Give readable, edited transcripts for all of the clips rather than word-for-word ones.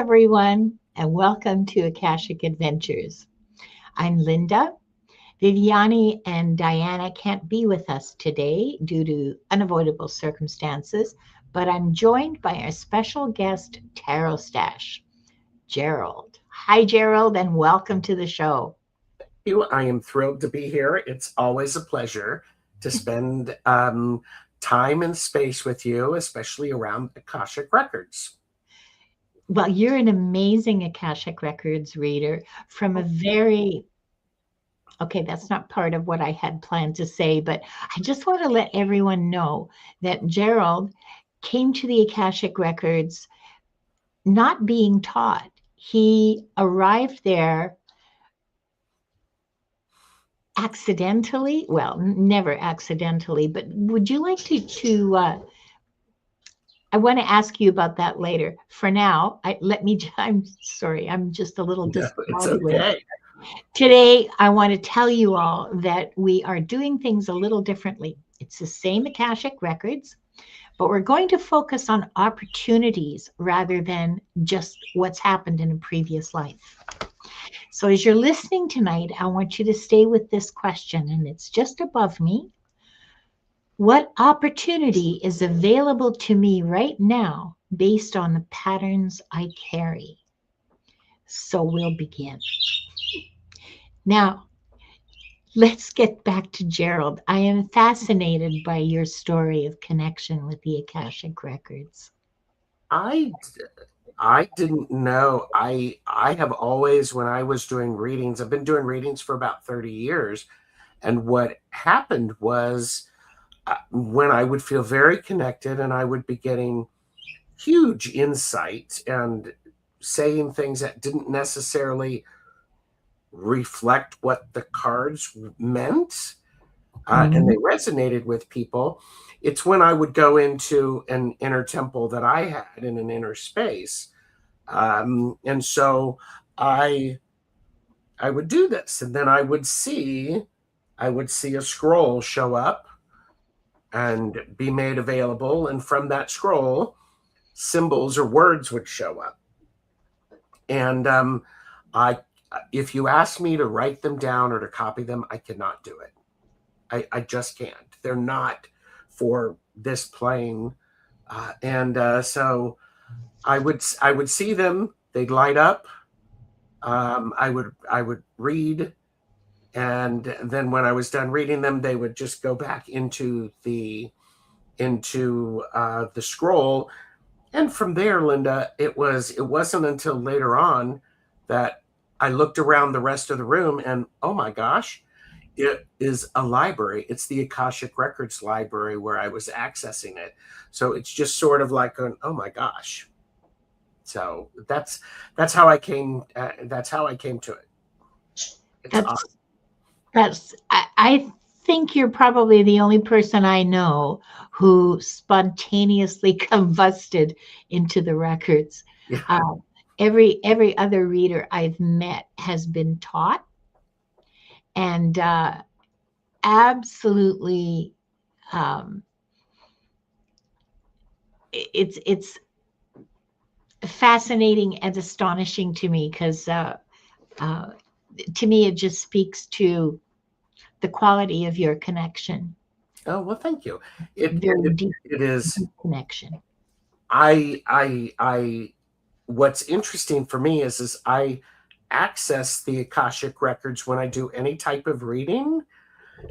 everyone, and welcome to Akashic Adventures. I'm Linda. Viviane and Diana can't be with us today due to unavoidable circumstances, but I'm joined by our special guest, TarotStache, Gerald. Hi, Gerald, and welcome to the show. I am thrilled to be here. It's always a pleasure to spend time and space with you, especially around Akashic Records. Well, you're an amazing Akashic Records reader from a very okay, that's not part of what I had planned to say, but I just want to let everyone know that Gerald came to the Akashic Records not being taught. He arrived there accidentally. Well, never accidentally, but would you like I want to ask you about that later. For now, I'm sorry, I'm just a little No, it's discombobulated. okay. Today, I want to tell you all that we are doing things a little differently. It's the same Akashic Records, but we're going to focus on opportunities rather than just what's happened in a previous life. So as you're listening tonight, I want you to stay with this question, and it's just above me. What opportunity is available to me right now based on the patterns I carry? So we'll begin. Now, let's get back to Gerald. I am fascinated by your story of connection with the Akashic Records. I didn't know. I have always, when I was doing readings, I've been doing readings for about 30 years. And what happened was when I would feel very connected and I would be getting huge insight and saying things that didn't necessarily reflect what the cards meant, and they resonated with people. It's when I would go into an inner temple that I had in an inner space, and so I would do this, and then I would see a scroll show up and be made available, and from that scroll, symbols or words would show up, and if you ask me to write them down or to copy them, I cannot do it. I just can't. They're not for this plane. So I would see them. They'd light up. I would read, and then when I was done reading them, they would just go back into the scroll. And from there, Linda, it wasn't until later on that I looked around the rest of the room and, oh my gosh, it is a library. It's the Akashic Records library where I was accessing it. So it's just sort of like oh my gosh. So that's how I came. That's how I came to it. It's awesome. I think you're probably the only person I know who spontaneously combusted into the records. Yeah. Every other reader I've met has been taught, and absolutely, it's fascinating and astonishing to me because to me it just speaks to the quality of your connection. Oh well, thank you. Very deep It is connection. What's interesting for me is I access the Akashic Records when I do any type of reading.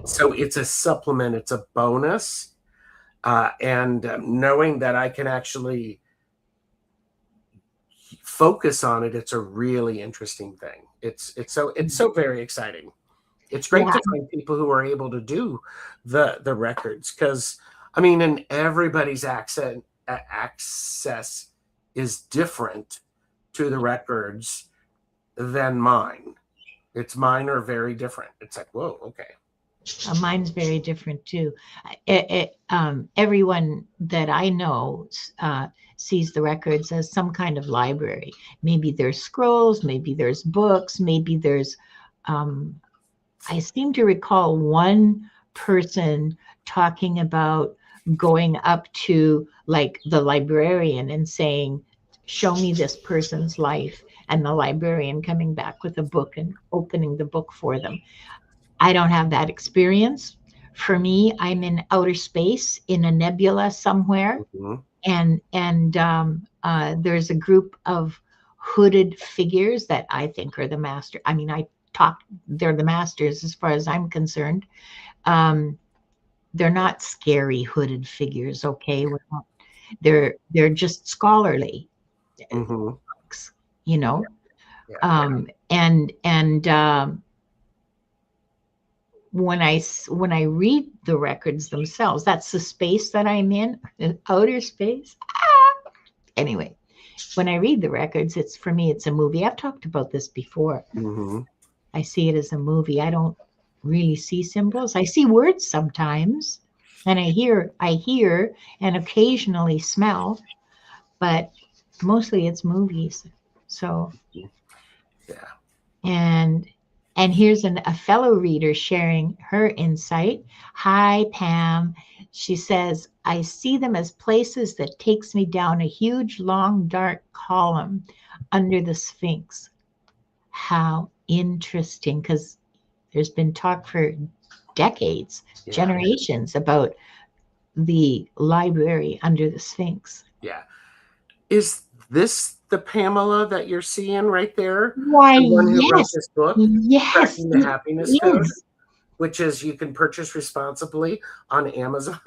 So it's a supplement, it's a bonus. And knowing that I can actually focus on it, it's a really interesting thing. It's so very exciting. It's great to find people who are able to do the records, because I mean, and everybody's access is different to the records than mine. Mine are very different. It's like, whoa, okay. Mine's very different too. Everyone that I know sees the records as some kind of library. Maybe there's scrolls, maybe there's books, maybe there's. I seem to recall one person talking about going up to like the librarian and saying, show me this person's life, and the librarian coming back with a book and opening the book for them. I don't have that experience. For me, I'm in outer space in a nebula somewhere, Mhm. and there's a group of hooded figures that I think are the master. I mean, they're the masters as far as I'm concerned. Um, they're not scary hooded figures, okay? They're just scholarly, Mhm. you know. Yeah. And when I read the records themselves, that's the space that I'm in, outer space. Anyway, when I read the records, it's for me, it's a movie. I've talked about this before. Mhm. I see it as a movie. I don't really see symbols. I see words sometimes, and I hear and occasionally smell, but mostly it's movies. So, Yeah. and here's a fellow reader sharing her insight. Hi, Pam. She says, I see them as places that takes me down a huge, long, dark column under the Sphinx. How interesting, because there's been talk for decades, Yeah. generations about the library under the Sphinx. Yeah. Is this the Pamela that you're seeing right there? Why, The one who wrote yes, this book, yes, Cracking the it Happiness Code, is. which is you can purchase responsibly on Amazon.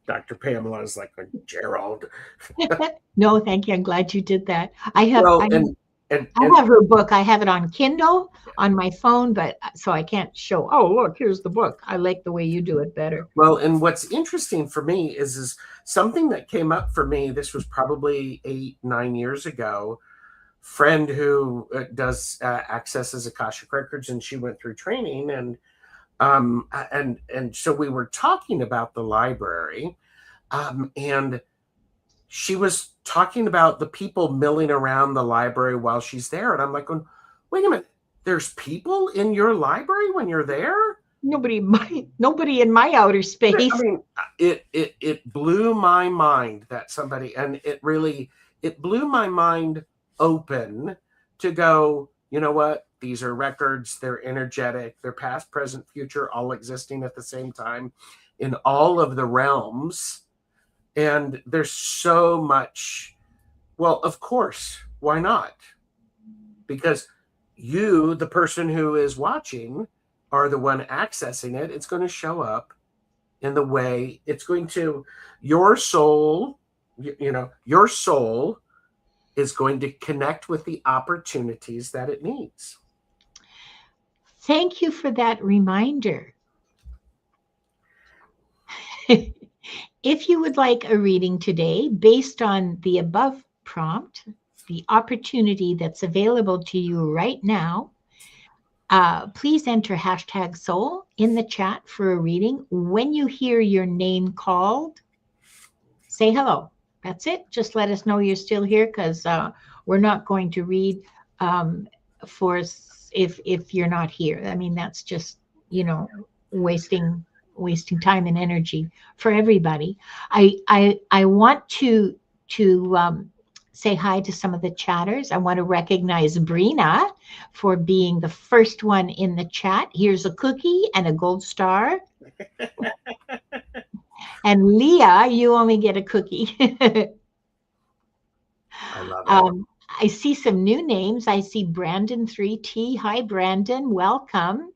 Dr. Pamela is like, Gerald. No, thank you. I'm glad you did that. I have Well, I and have her book. I have it on Kindle on my phone, but so I can't show, oh, look, here's the book. I like the way you do it better. well, and what's interesting for me is something that came up for me. This was probably 8, 9 years ago. Friend who does accesses Akashic Records, and she went through training, and so we were talking about the library, and she was talking about the people milling around the library while she's there, and I'm like, going, wait a minute, there's people in your library when you're there? Nobody in my outer I space. mean, it blew my mind that somebody, and it blew my mind open to go, you know what? These are records, they're energetic, they're past, present, future, all existing at the same time in all of the realms. And there's so much. Well, of course, why not? Because you, the person who is watching, are the one accessing it. It's going to show up in the way it's going to, your soul, your soul is going to connect with the opportunities that it needs. Thank you for that reminder. If you would like a reading today based on the above prompt, the opportunity that's available to you right now, please enter hashtag soul in the chat for a reading. When you hear your name called, say hello. That's it. Just let us know you're still here, because we're not going to read for if you're not here. I mean, that's just, wasting time and energy for everybody. I want to say hi to some of the chatters. I want to recognize Brina for being the first one in the chat. Here's a cookie and a gold star. And Leah, you only get a cookie. I love it. I see some new names. I see Brandon 3T. Hi, Brandon. Welcome.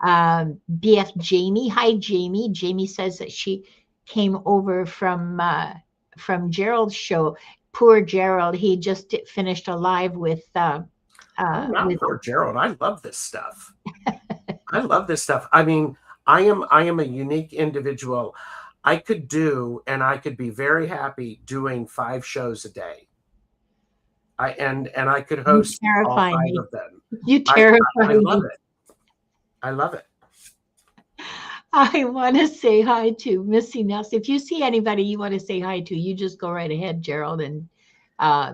BF Jamie. Hi, Jamie. Jamie says that she came over from Gerald's show. Poor Gerald. He just finished a live with Not poor Gerald. I love this stuff. I love this stuff. I mean, I am a unique individual. I could be very happy doing 5 shows a day. And I could host all 5 me. of them. You terrify I me. love it. I love it. I want to say hi to Missy Nelson. If you see anybody you want to say hi to, you just go right ahead, Gerald. And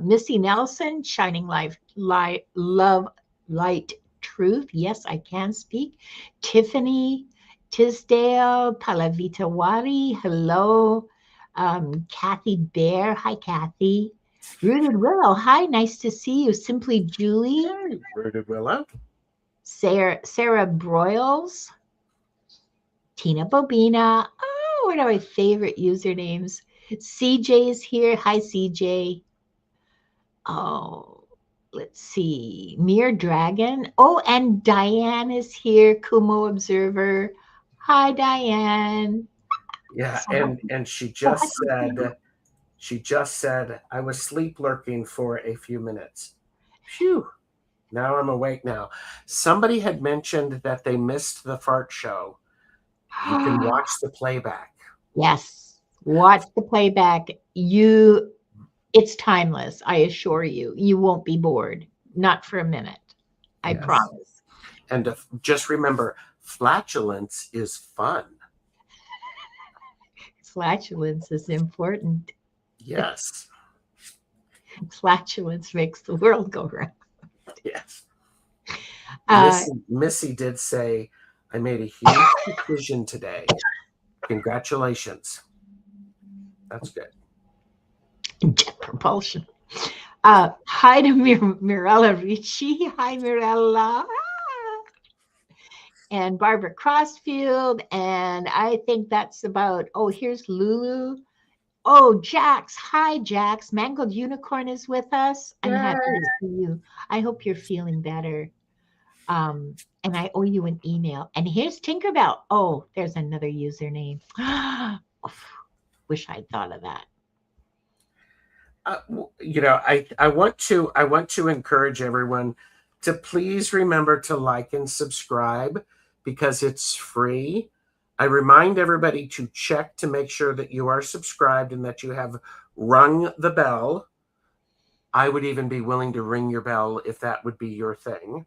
Missy Nelson, Shining Life, Love, Light, Truth. Yes, I can speak. Tiffany Tisdale, Palavita Wari. Hello. Kathy Bear. Hi, Kathy. Rooted Willow. Hi, nice to see you. Simply Julie. Hey, Rooted Willow. Sarah Broyles. Tina Bobina. Oh, one of my favorite usernames. CJ's here. Hi, CJ. Oh, let's see. Mere Dragon. Oh, and Diane is here. Kumo Observer. Hi, Diane. Yeah, So, and she just said I was sleep lurking for a few minutes. Phew. Now I'm awake now. Somebody had mentioned that they missed the fart show. You can watch the playback. yes, watch the playback. It's timeless. I assure you. You won't be bored. Not for a minute. I Yes. promise. And just remember, flatulence is fun. Flatulence is important. Yes. Flatulence makes the world go round. Yes. Uh, Missy did say, I made a huge decision today. Congratulations. That's good. jet propulsion. Hi to Mirella Ricci. Hi, Mirella. And Barbara Crossfield. And I think that's about, oh, here's Lulu. Oh, Jax. Hi, Jax. Mangled Unicorn is with us. I'm happy to see you. I hope you're feeling better. And I owe you an email. And here's Tinkerbell. Oh, there's another username. Wish I'd thought of that. I want to encourage everyone to please remember to like and subscribe because it's free. I remind everybody to check to make sure that you are subscribed and that you have rung the bell. I would even be willing to ring your bell if that would be your thing,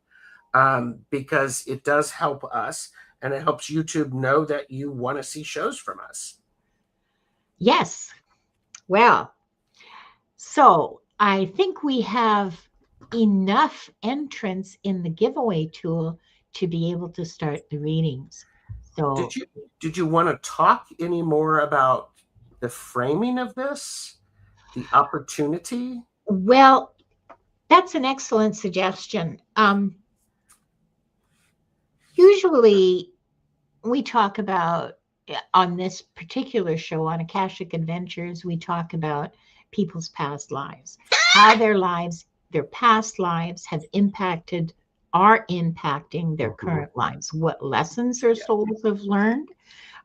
because it does help us and it helps YouTube know that you want to see shows from us. Yes. Well, so I think we have enough entrants in the giveaway tool to be able to start the readings. So did you want to talk any more about the framing of this, the opportunity? well, that's an excellent suggestion. Usually we talk about on this particular show on Akashic Adventures, we talk about people's past lives, how their past lives have impacted, are impacting their current lives, what lessons their souls have learned,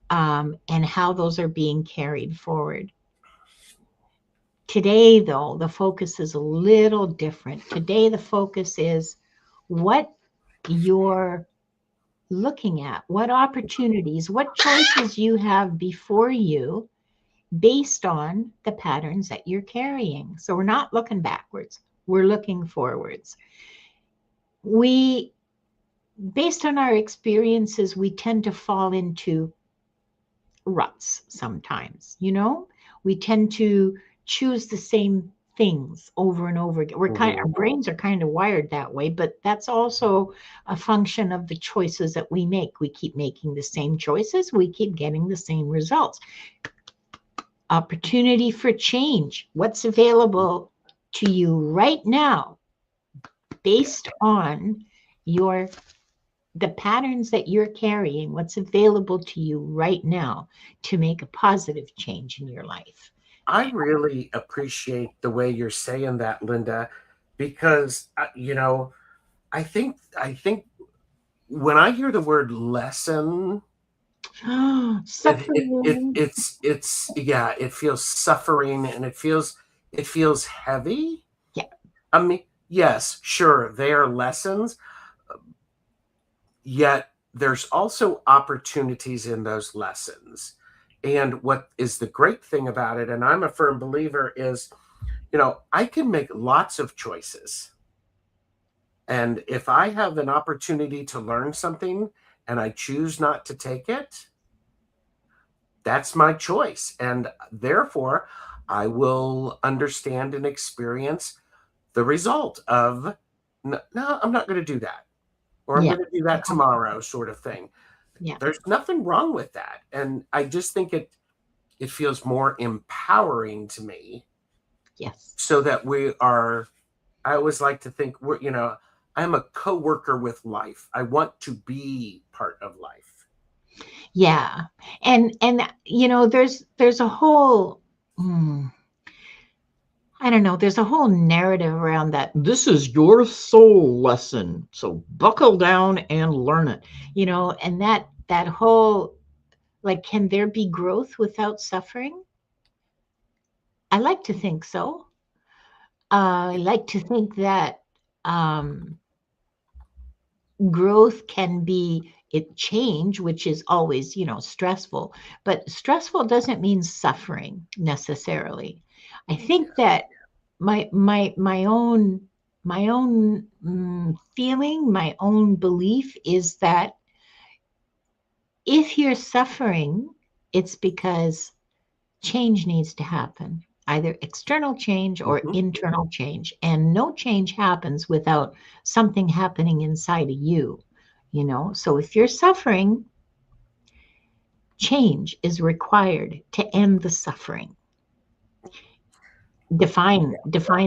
and how those are being carried forward. Today, though, the focus is a little different. Today, the focus is what you're looking at, what opportunities, what choices you have before you based on the patterns that you're carrying. So we're not looking backwards, we're looking forwards. Based on our experiences, we tend to fall into ruts sometimes, we tend to choose the same things over and over again. Our brains are kind of wired that way, but that's also a function of the choices that we make. We keep making the same choices, we keep getting the same results. Opportunity for change. What's available to you right now based on the patterns that you're carrying, what's available to you right now to make a positive change in your life. I really appreciate the way you're saying that, Linda, because I think when I hear the word lesson, Suffering. it feels suffering and it feels heavy. Yeah. I mean, yes, sure, they are lessons, yet there's also opportunities in those lessons. And what is the great thing about it, and I'm a firm believer, is, I can make lots of choices. And if I have an opportunity to learn something and I choose not to take it, that's my choice. And therefore, I will understand and experience the result of, no, I'm not going to do that. Or I'm going to do that tomorrow, sort of thing. Yeah. There's nothing wrong with that. And I just think it feels more empowering to me. Yes. So that I always like to think I'm a co-worker with life. I want to be part of life. Yeah. And there's a whole I don't know, there's a whole narrative around that. This is your soul lesson. So buckle down and learn it. And that whole, like, can there be growth without suffering? I like to think so. I like to think that um, growth can be change, which is always, stressful, but stressful doesn't mean suffering necessarily. I think that my own feeling, my own belief is that if you're suffering, it's because change needs to happen, either external change or Mm-hmm. internal change. And no change happens without something happening inside of you. So if you're suffering, change is required to end the suffering. Define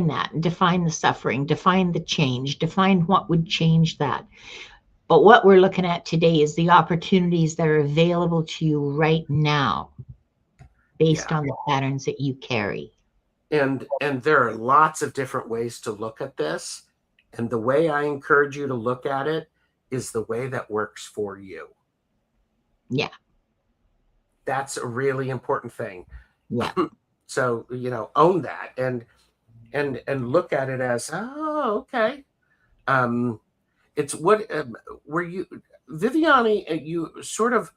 that, define the suffering, define the change, define what would change that. But what we're looking at today is the opportunities that are available to you right now based Yeah. on the patterns that you carry. And there are lots of different ways to look at this. And the way I encourage you to look at it is the way that works for you. Yeah. That's a really important thing. Yeah. So, own that and look at it as, oh, okay. It's what were you, Viviane, you sort of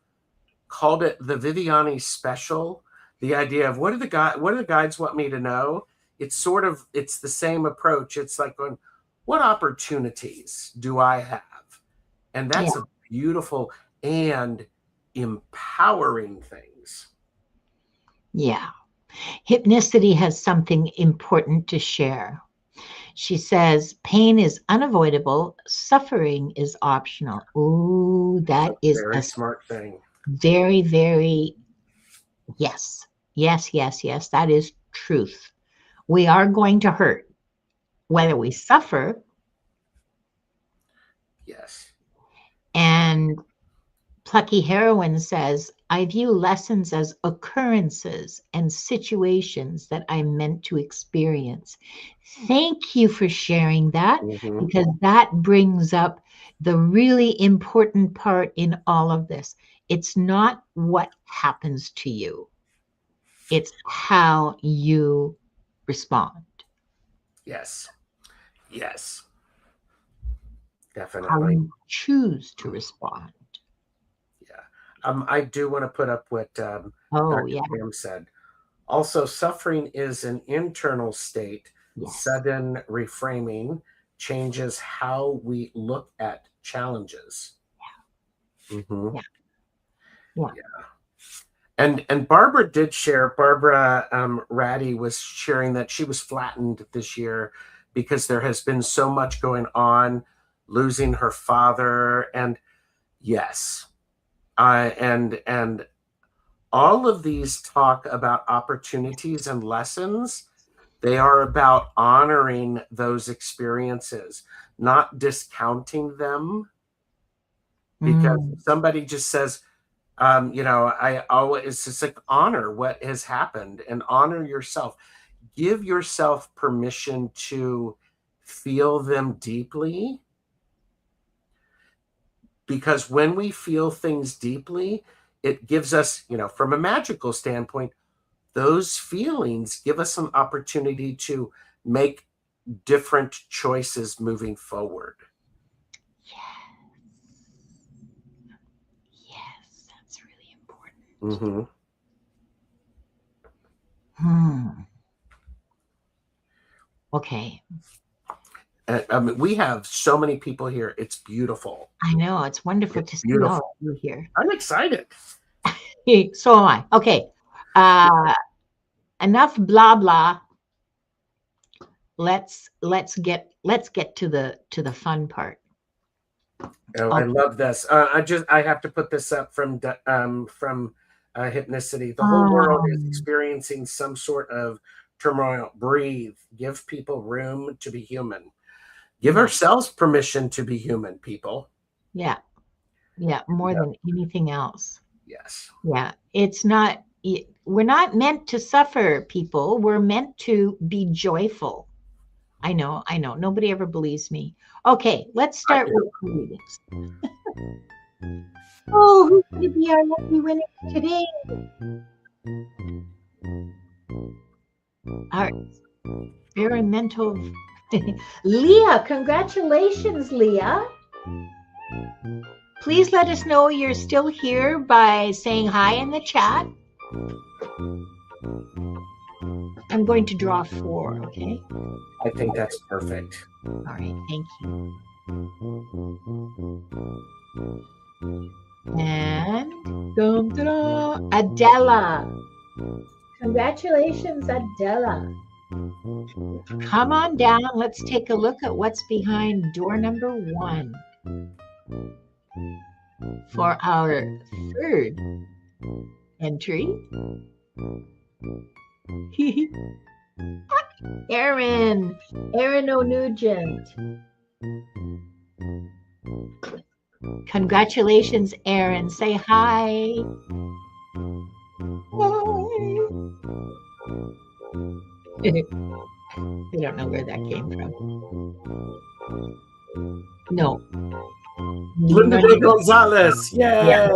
called it the Viviane special, the idea of what do the guides want me to know? It's the same approach. It's like going, what opportunities do I have? And that's Yeah. a beautiful and empowering things. Yeah. Hypnicity has something important to share. She says, pain is unavoidable, suffering is optional. Ooh, That's that a is a very smart thing. very, very, yes, yes, yes, yes, that is truth. We are going to hurt, whether we suffer. Yes. And Plucky Heroine says, I view lessons as occurrences and situations that I'm meant to experience. Thank you for sharing that, Mm-hmm. because that brings up the really important part in all of this. It's not what happens to you, it's how you respond, Yes. Yes. how Definitely. you choose to respond. Yeah. I do want to put up what Oh, Dr. yeah. Pam said. Also, suffering is an internal state. Yes. Sudden reframing changes how we look at challenges. Mm-hmm. Yeah. Yeah. Yeah. And Barbara did share. Barbara Ratty was sharing that she was flattened this year because there has been so much going on, losing her father, and yes, and all of these talk about opportunities and lessons. They are about honoring those experiences, not discounting them. Because Mm. if somebody just says, I always, it's just like honor what has happened and honor yourself. Give yourself permission to feel them deeply. Because when we feel things deeply, it gives us, from a magical standpoint, those feelings give us an opportunity to make different choices moving forward. Yes, that's really important. Mm-hmm. Okay. I mean, we have so many people here. It's beautiful. I know. It's wonderful It's to see all of beautiful. you here. I'm excited. So am I. Okay. Enough blah blah. Let's get to the fun part. Oh, I Okay. love this. I have to put this up from hypnicity. The whole world is Um, experiencing some sort of turmoil. Breathe. Give people room to be human. Give yeah, ourselves permission to be human, people. yeah, yeah, more Yep. than anything else. Yes. Yeah, it's not, we're not meant to suffer, people. We're meant to be joyful. I know. Nobody ever believes me. Okay, let's I start with do. readings. Oh, who's going to be our lucky winner today? Our experimental Leah. Congratulations, Leah. Please let us know you're still here by saying hi in the chat. I'm going to draw 4, okay? I think that's perfect. All right, thank you. And Adela. Congratulations, Adela. Come on down. Let's take a look at what's behind door number 1 for our third entry. Aaron O'Nugent. Congratulations, Aaron. Say hi. I don't know where that came from. No. Linda de Gonzalez. Yay. Yeah,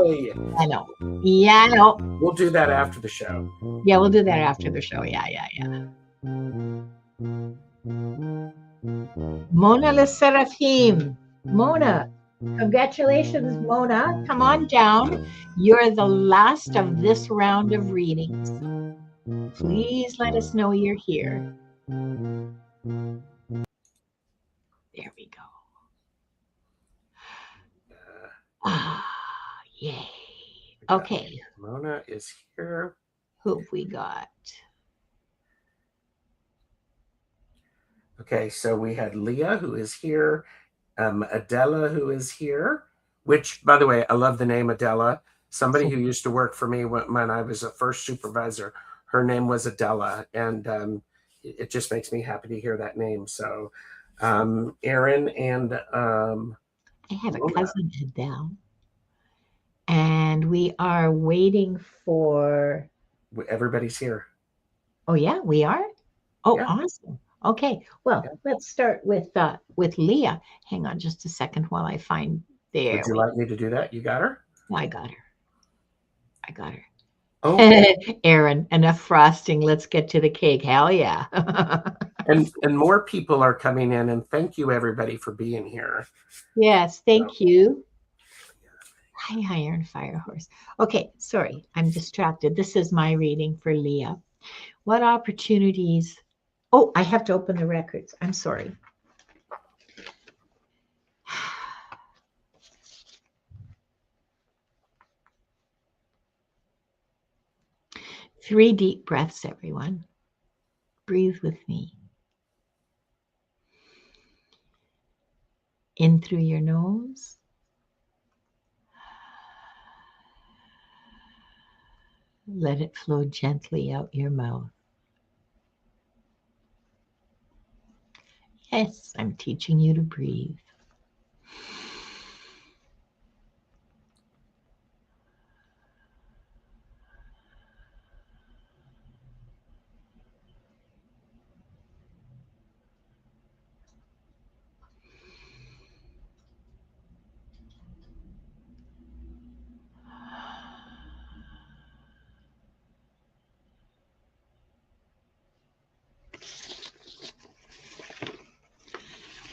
I know. Yeah, I know. We'll do that after the show. Yeah, we'll do that after the show. Yeah. Mona Le Seraphim. Mona. Congratulations, Mona. Come on down. You're the last of this round of readings. Please let us know you're here. There we go. Ah, yay. Okay. Mona is here. Who have we got? Okay, so we had Leah, who is here, Adela, who is here, which, by the way, I love the name Adela. Somebody who used to work for me when I was a first supervisor, her name was Adela, and it just makes me happy to hear that name. So Aaron and I have a cousin, Adele. And we are waiting for... Everybody's here. Oh, yeah, we are? Oh, yeah. Awesome. Okay, well, let's start with Leah. Hang on just a second while I find there. Would you like me to do that? You got her? I got her. Oh. Aaron, enough frosting. Let's get to the cake. Hell yeah. and more people are coming in, and thank you everybody for being here. Yes, thank you. Hi, Iron Fire Horse. Okay, sorry, I'm distracted. This is my reading for Leah. What opportunities? Oh, I have to open the records. I'm sorry. Three deep breaths, everyone. Breathe with me. In through your nose. Let it flow gently out your mouth. Yes, I'm teaching you to breathe.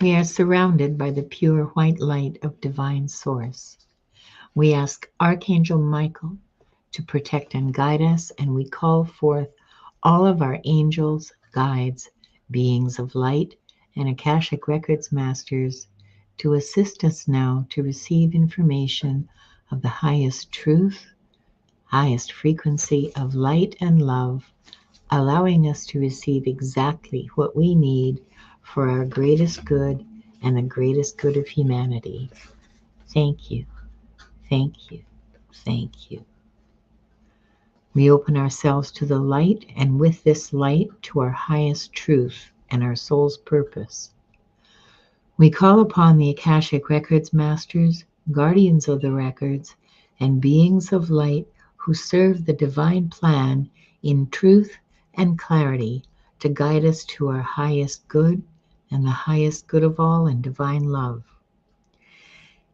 We are surrounded by the pure white light of divine source. We ask Archangel Michael to protect and guide us, and we call forth all of our angels, guides, beings of light, and Akashic Records masters to assist us now to receive information of the highest truth, highest frequency of light and love, allowing us to receive exactly what we need for our greatest good and the greatest good of humanity. Thank you. Thank you. Thank you. We open ourselves to the light, and with this light, to our highest truth and our soul's purpose. We call upon the Akashic Records masters, guardians of the records, and beings of light who serve the divine plan in truth and clarity to guide us to our highest good and the highest good of all in divine love.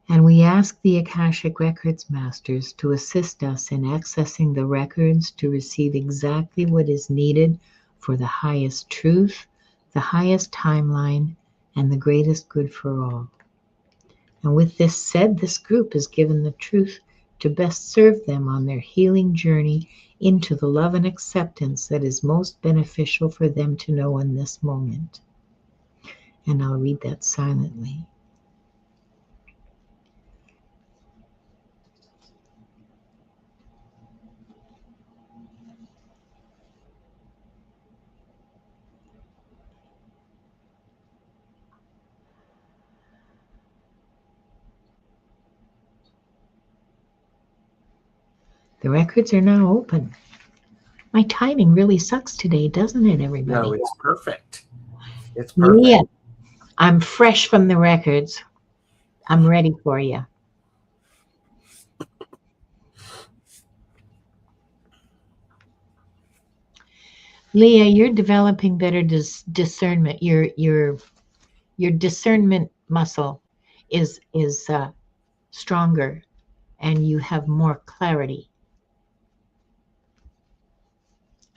And we ask the Akashic Records masters to assist us in accessing the records to receive exactly what is needed for the highest truth, the highest timeline, and the greatest good for all. And with this said, this group is given the truth to best serve them on their healing journey into the love and acceptance that is most beneficial for them to know in this moment. And I'll read that silently. The records are now open. My timing really sucks today, doesn't it, everybody? No, it's perfect. It's perfect. Yeah, I'm fresh from the records. I'm ready for you. Leah, you're developing better discernment. Your discernment muscle is stronger, and you have more clarity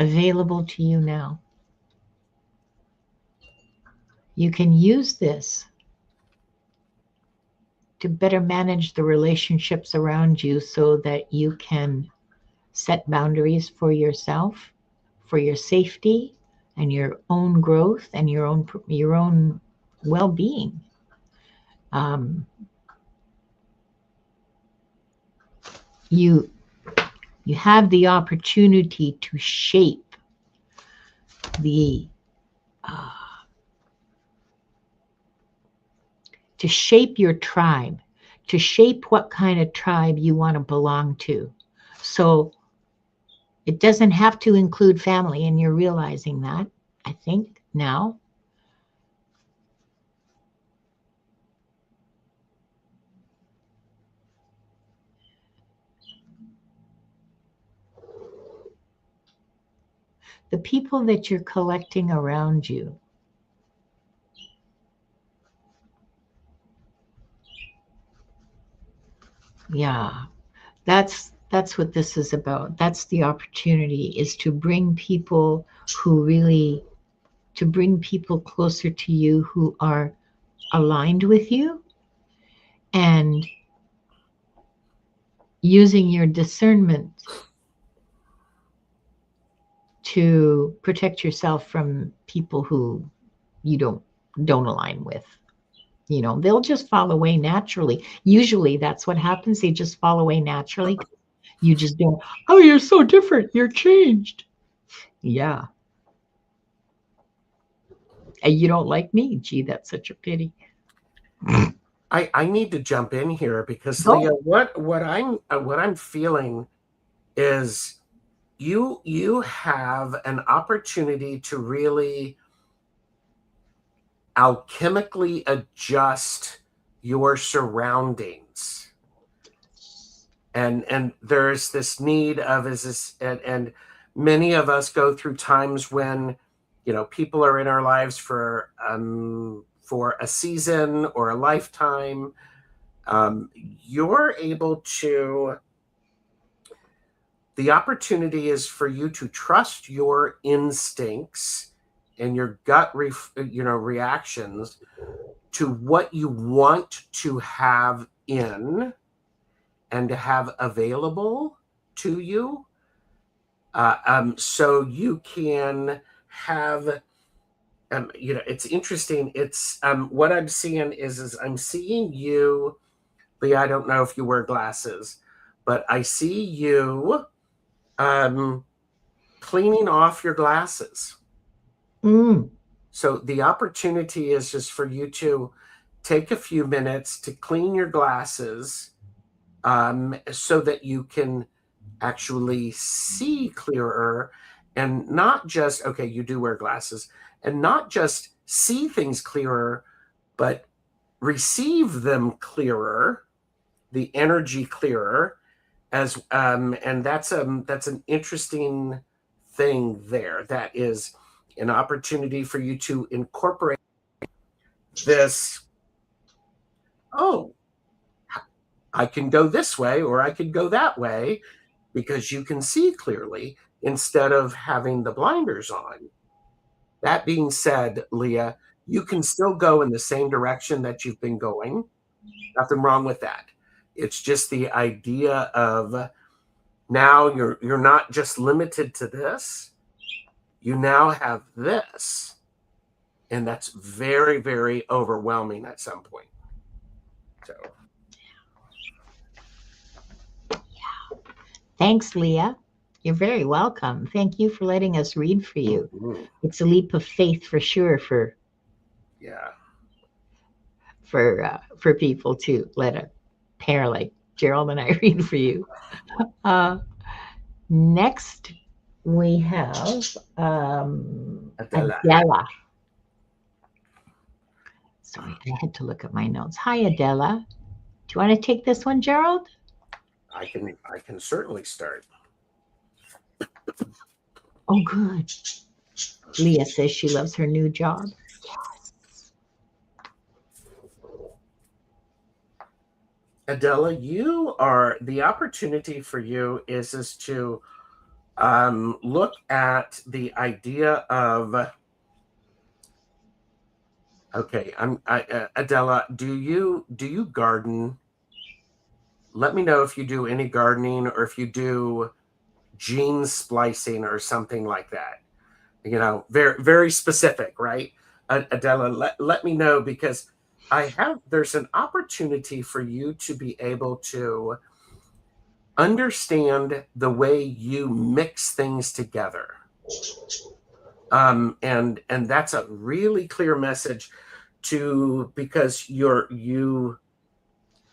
available to you now. You can use this to better manage the relationships around you so that you can set boundaries for yourself, for your safety and your own growth and your own well-being. You have the opportunity to shape the to shape your tribe, to shape what kind of tribe you want to belong to. So it doesn't have to include family, and you're realizing that, I think, now. The people that you're collecting around you, yeah, that's what this is about. That's the opportunity, is to bring people to bring people closer to you who are aligned with you, and using your discernment to protect yourself from people who you don't align with. You know, they'll just fall away naturally. Usually that's what happens. They just fall away naturally. You just don't, oh, you're so different. You're changed. Yeah. And you don't like me. Gee, that's such a pity. I need to jump in here because Go. Leah, what I'm feeling is you have an opportunity to really alchemically adjust your surroundings. And there's this need of and many of us go through times when, you know, people are in our lives for a season or a lifetime. You're able to, the opportunity is for you to trust your instincts and your gut reactions to what you want to have in and to have available to you, so you can have, it's interesting. It's what I'm seeing is I'm seeing you, Leah. I don't know if you wear glasses, but I see you cleaning off your glasses. So the opportunity is just for you to take a few minutes to clean your glasses, so that you can actually see clearer, and not just, okay, you do wear glasses, and not just see things clearer, but receive them clearer, the energy clearer, as and that's an interesting thing there. That is an opportunity for you to incorporate this. Oh, I can go this way or I could go that way, because you can see clearly instead of having the blinders on. That being said, Leah, you can still go in the same direction that you've been going. Nothing wrong with that. It's just the idea of now you're not just limited to this. You now have this. And that's very, very overwhelming at some point. So Thanks, Leah. You're very welcome. Thank you for letting us read for you. It's a leap of faith for sure for people to let a pair like Gerald and I read for you. Next, we have Adela. Sorry, I had to look at my notes. Hi, Adela. Do you want to take this one, Gerald? I can certainly start. Oh, good. Leah says she loves her new job. Yes. Adela, the opportunity for you is to look at the idea of, okay, Adela, do you garden? Let me know if you do any gardening or if you do gene splicing or something like that. Very, very specific, right? Adela, let me know, because there's an opportunity for you to be able to understand the way you mix things together. And that's a really clear message because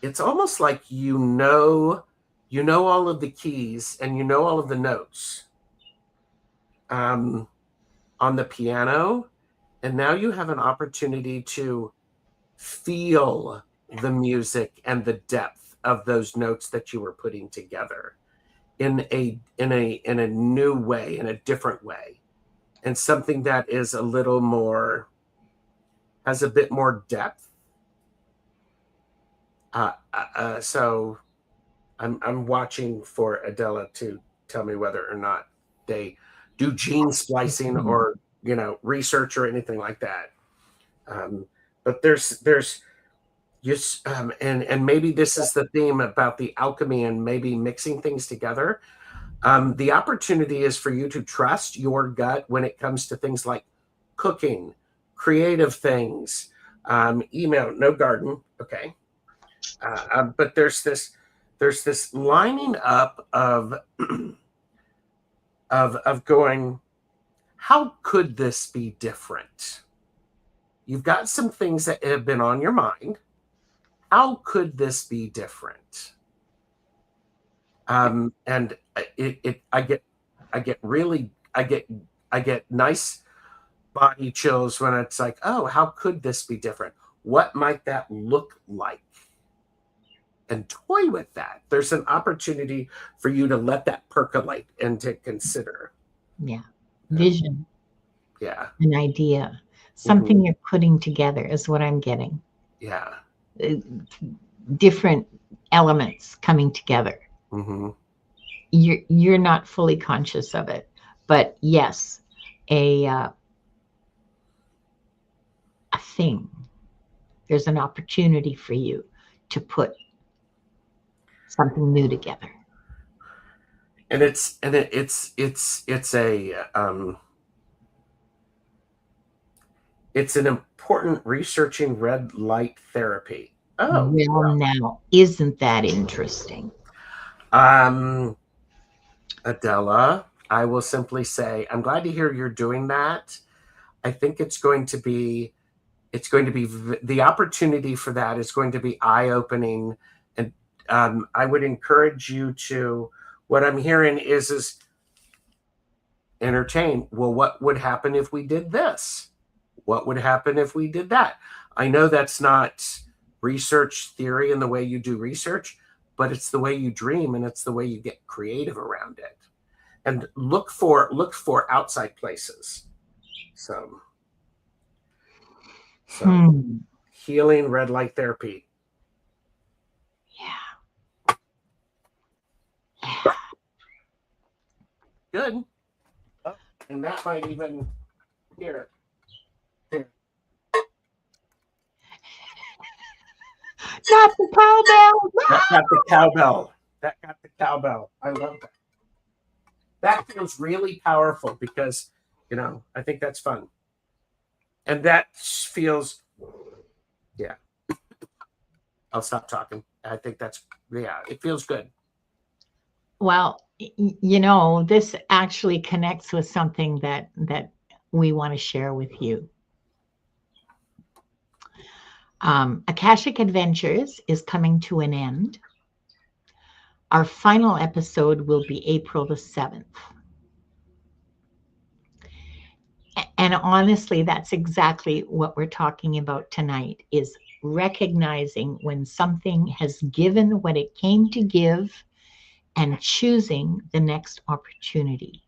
it's almost like you know all of the keys and you know all of the notes on the piano, and now you have an opportunity to feel the music and the depth of those notes that you were putting together in a new way, in a different way, and something that is a little more, has a bit more depth. So I'm watching for Adela to tell me whether or not they do gene splicing or research or anything like that. But there's and maybe this is the theme about the alchemy and maybe mixing things together. The opportunity is for you to trust your gut when it comes to things like cooking, creative things, email, no garden, okay. But there's this lining up of of going, how could this be different? You've got some things that have been on your mind. How could this be different? And I get nice body chills when it's like, oh, how could this be different? What might that look like? And toy with that. There's an opportunity for you to let that percolate and to consider. Yeah. Vision. Yeah. An idea. Something you're putting together is what I'm getting. Yeah. Different elements coming together. You're not fully conscious of it, but yes, a thing. There's an opportunity for you to put something new together. And it's an important researching red light therapy. Oh, well, now isn't that interesting? Adela, I will simply say I'm glad to hear you're doing that. I think it's going to be the opportunity for that is going to be eye-opening, and I would encourage you to What I'm hearing is entertain. Well, what would happen if we did this? What would happen if we did that? I know that's not research theory in the way you do research, but it's the way you dream, and it's the way you get creative around it. And look for outside places. So healing, red light therapy. Yeah. Yeah. Good. Oh, and that might even here. Not the cowbell. That got the cowbell. That got the cowbell. I love that. That feels really powerful because, I think that's fun. And that feels, yeah. I'll stop talking. I think that's, it feels good. Well, this actually connects with something that we want to share with you. Akashic Adventures is coming to an end. Our final episode will be April the 7th. And honestly, that's exactly what we're talking about tonight, is recognizing when something has given what it came to give and choosing the next opportunity.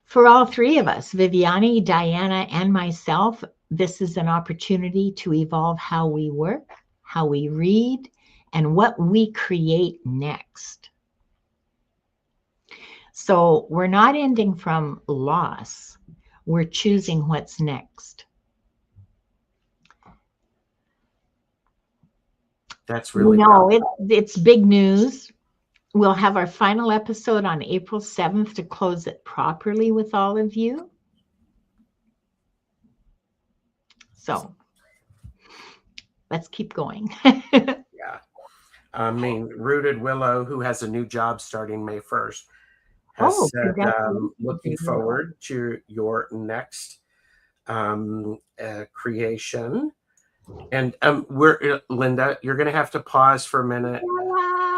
For all three of us, Viviane, Diana, and myself, this is an opportunity to evolve how we work, how we read, and what we create next. So we're not ending from loss. We're choosing what's next. That's really it's big news. We'll have our final episode on April 7th to close it properly with all of you. So let's keep going. Yeah. I mean, Rooted Willow, who has a new job starting May 1st, has said, looking forward to your next creation. And Linda, you're going to have to pause for a minute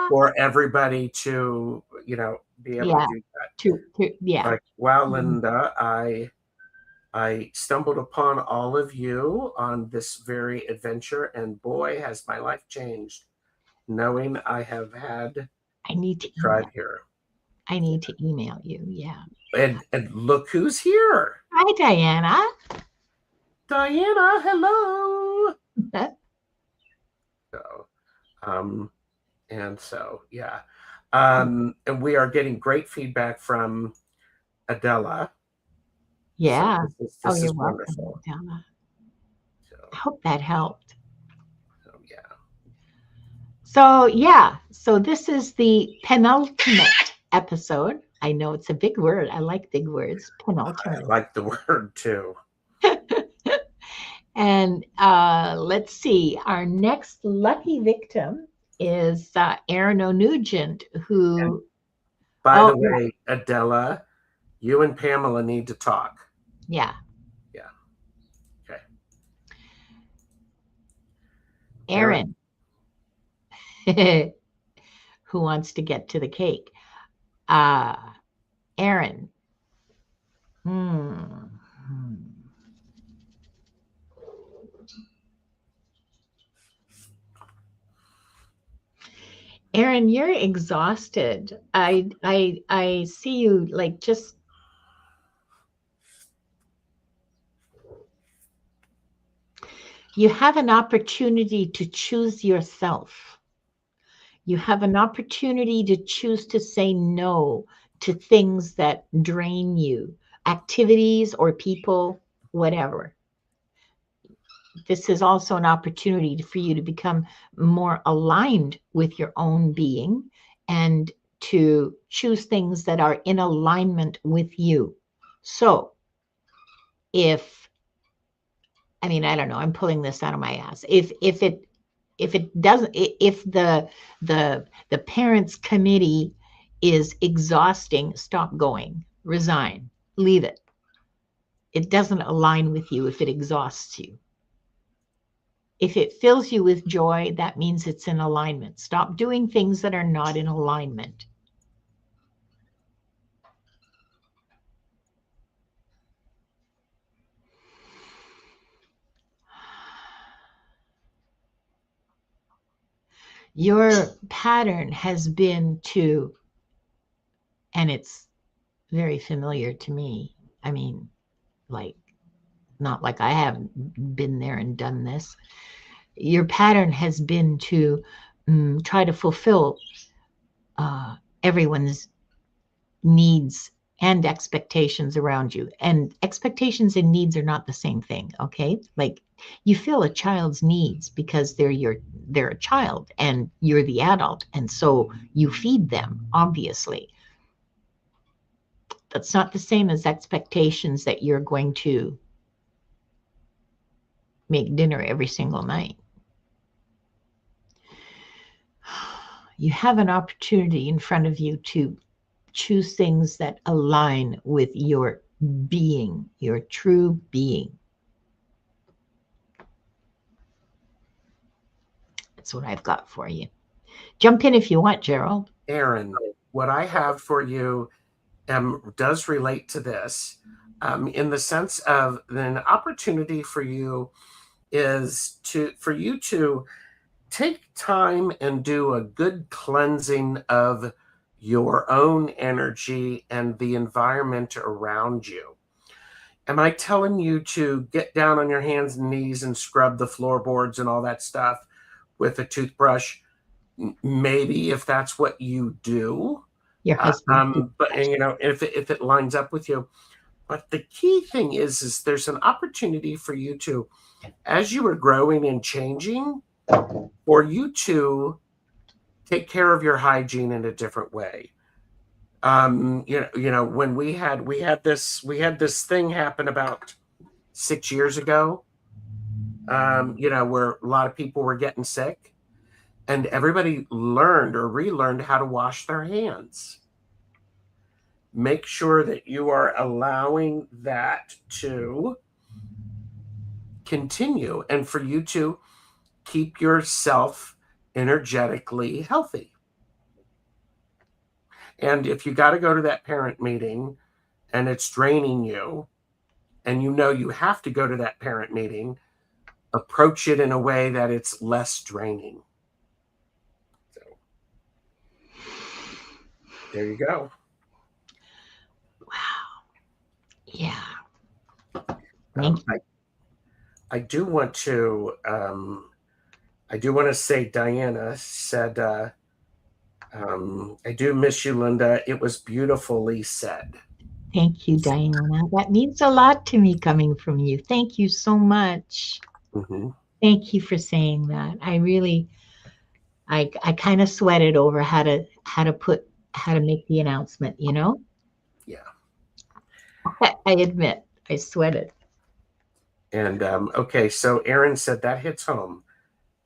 for everybody to, be able to do that. Like, wow, Linda, I stumbled upon all of you on this very adventure, and boy, has my life changed, knowing I have had tried here. I need to email you, yeah. And look who's here. Hi, Diana. Diana, hello. And we are getting great feedback from Adela. Yeah. So this is wonderful. Welcome, Adela. So, I hope that helped. So this is the penultimate episode. I know it's a big word. I like big words. Penultimate. I like the word too. And let's see. Our next lucky victim is Aaron O'Nugent, who. And by the way, Adela, you and Pamela need to talk. Yeah. Yeah. Okay. Aaron. Who wants to get to the cake? Aaron. Aaron, you're exhausted. I see you like just. You have an opportunity to choose yourself. You have an opportunity to choose to say no to things that drain you, activities or people, whatever. This is also an opportunity for you to become more aligned with your own being and to choose things that are in alignment with you. So I don't know, I'm pulling this out of my ass. If the parents committee is exhausting, stop going, resign, leave it. It doesn't align with you if it exhausts you. If it fills you with joy, that means it's in alignment. Stop doing things that are not in alignment. Your pattern has been to, and it's very familiar to me. I mean, like, not like I haven't been there and done this. Your pattern has been to try to fulfill everyone's needs and expectations around you. And expectations and needs are not the same thing, okay? Like, you fill a child's needs because they're a child and you're the adult, and so you feed them, obviously. That's not the same as expectations that you're going to make dinner every single night. You have an opportunity in front of you to choose things that align with your being, your true being. That's what I've got for you. Jump in if you want, Gerald. Aaron, what I have for you does relate to this, in the sense of an opportunity for you is for you to take time and do a good cleansing of your own energy and the environment around you. Am I telling you to get down on your hands and knees and scrub the floorboards and all that stuff with a toothbrush? Maybe, if that's what you do. Your husband. But if it lines up with you. But the key thing is there's an opportunity for you to, as you are growing and changing, for you to take care of your hygiene in a different way. When we had this thing happen about 6 years ago, where a lot of people were getting sick, and everybody learned or relearned how to wash their hands. Make sure that you are allowing that to continue and for you to keep yourself energetically healthy. And if you got to go to that parent meeting and it's draining you, and you have to go to that parent meeting, approach it in a way that it's less draining. So there you go. Wow. Yeah. I do want to say Diana said, I do miss you, Linda. It was beautifully said. Thank you, Diana. That means a lot to me coming from you. Thank you so much. Mm-hmm. Thank you for saying that. I kind of sweated over how to make the announcement, Yeah. I admit I sweated. And okay, so Aaron said that hits home.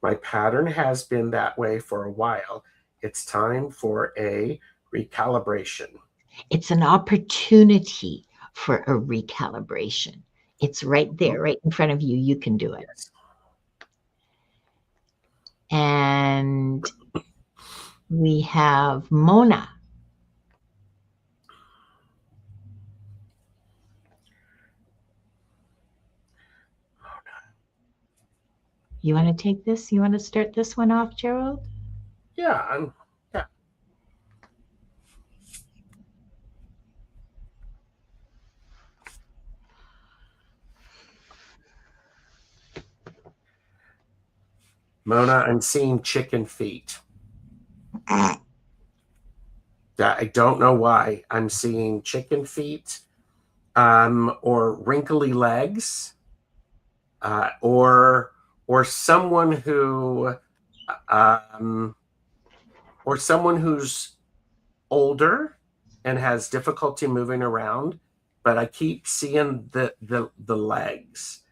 My pattern has been that way for a while. It's time for a recalibration. It's an opportunity for a recalibration. It's right there, right in front of you. You can do it. Yes. And we have Mona. You want to take this? You want to start this one off, Gerald? Yeah, yeah. Mona, I'm seeing chicken feet. I don't know why I'm seeing chicken feet, or wrinkly legs, or someone who's older and has difficulty moving around. But I keep seeing the legs,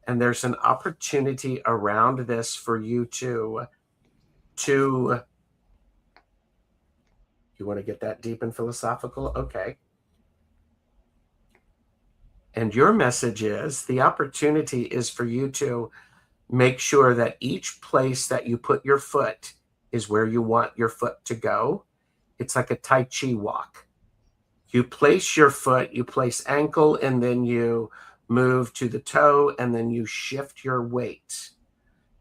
and there's an opportunity around this for you to. You want to get that deep and philosophical? Okay. And your message is the opportunity is for you to make sure that each place that you put your foot is where you want your foot to go. It's like a Tai Chi walk. You place your foot, you place ankle, and then you move to the toe, and then you shift your weight.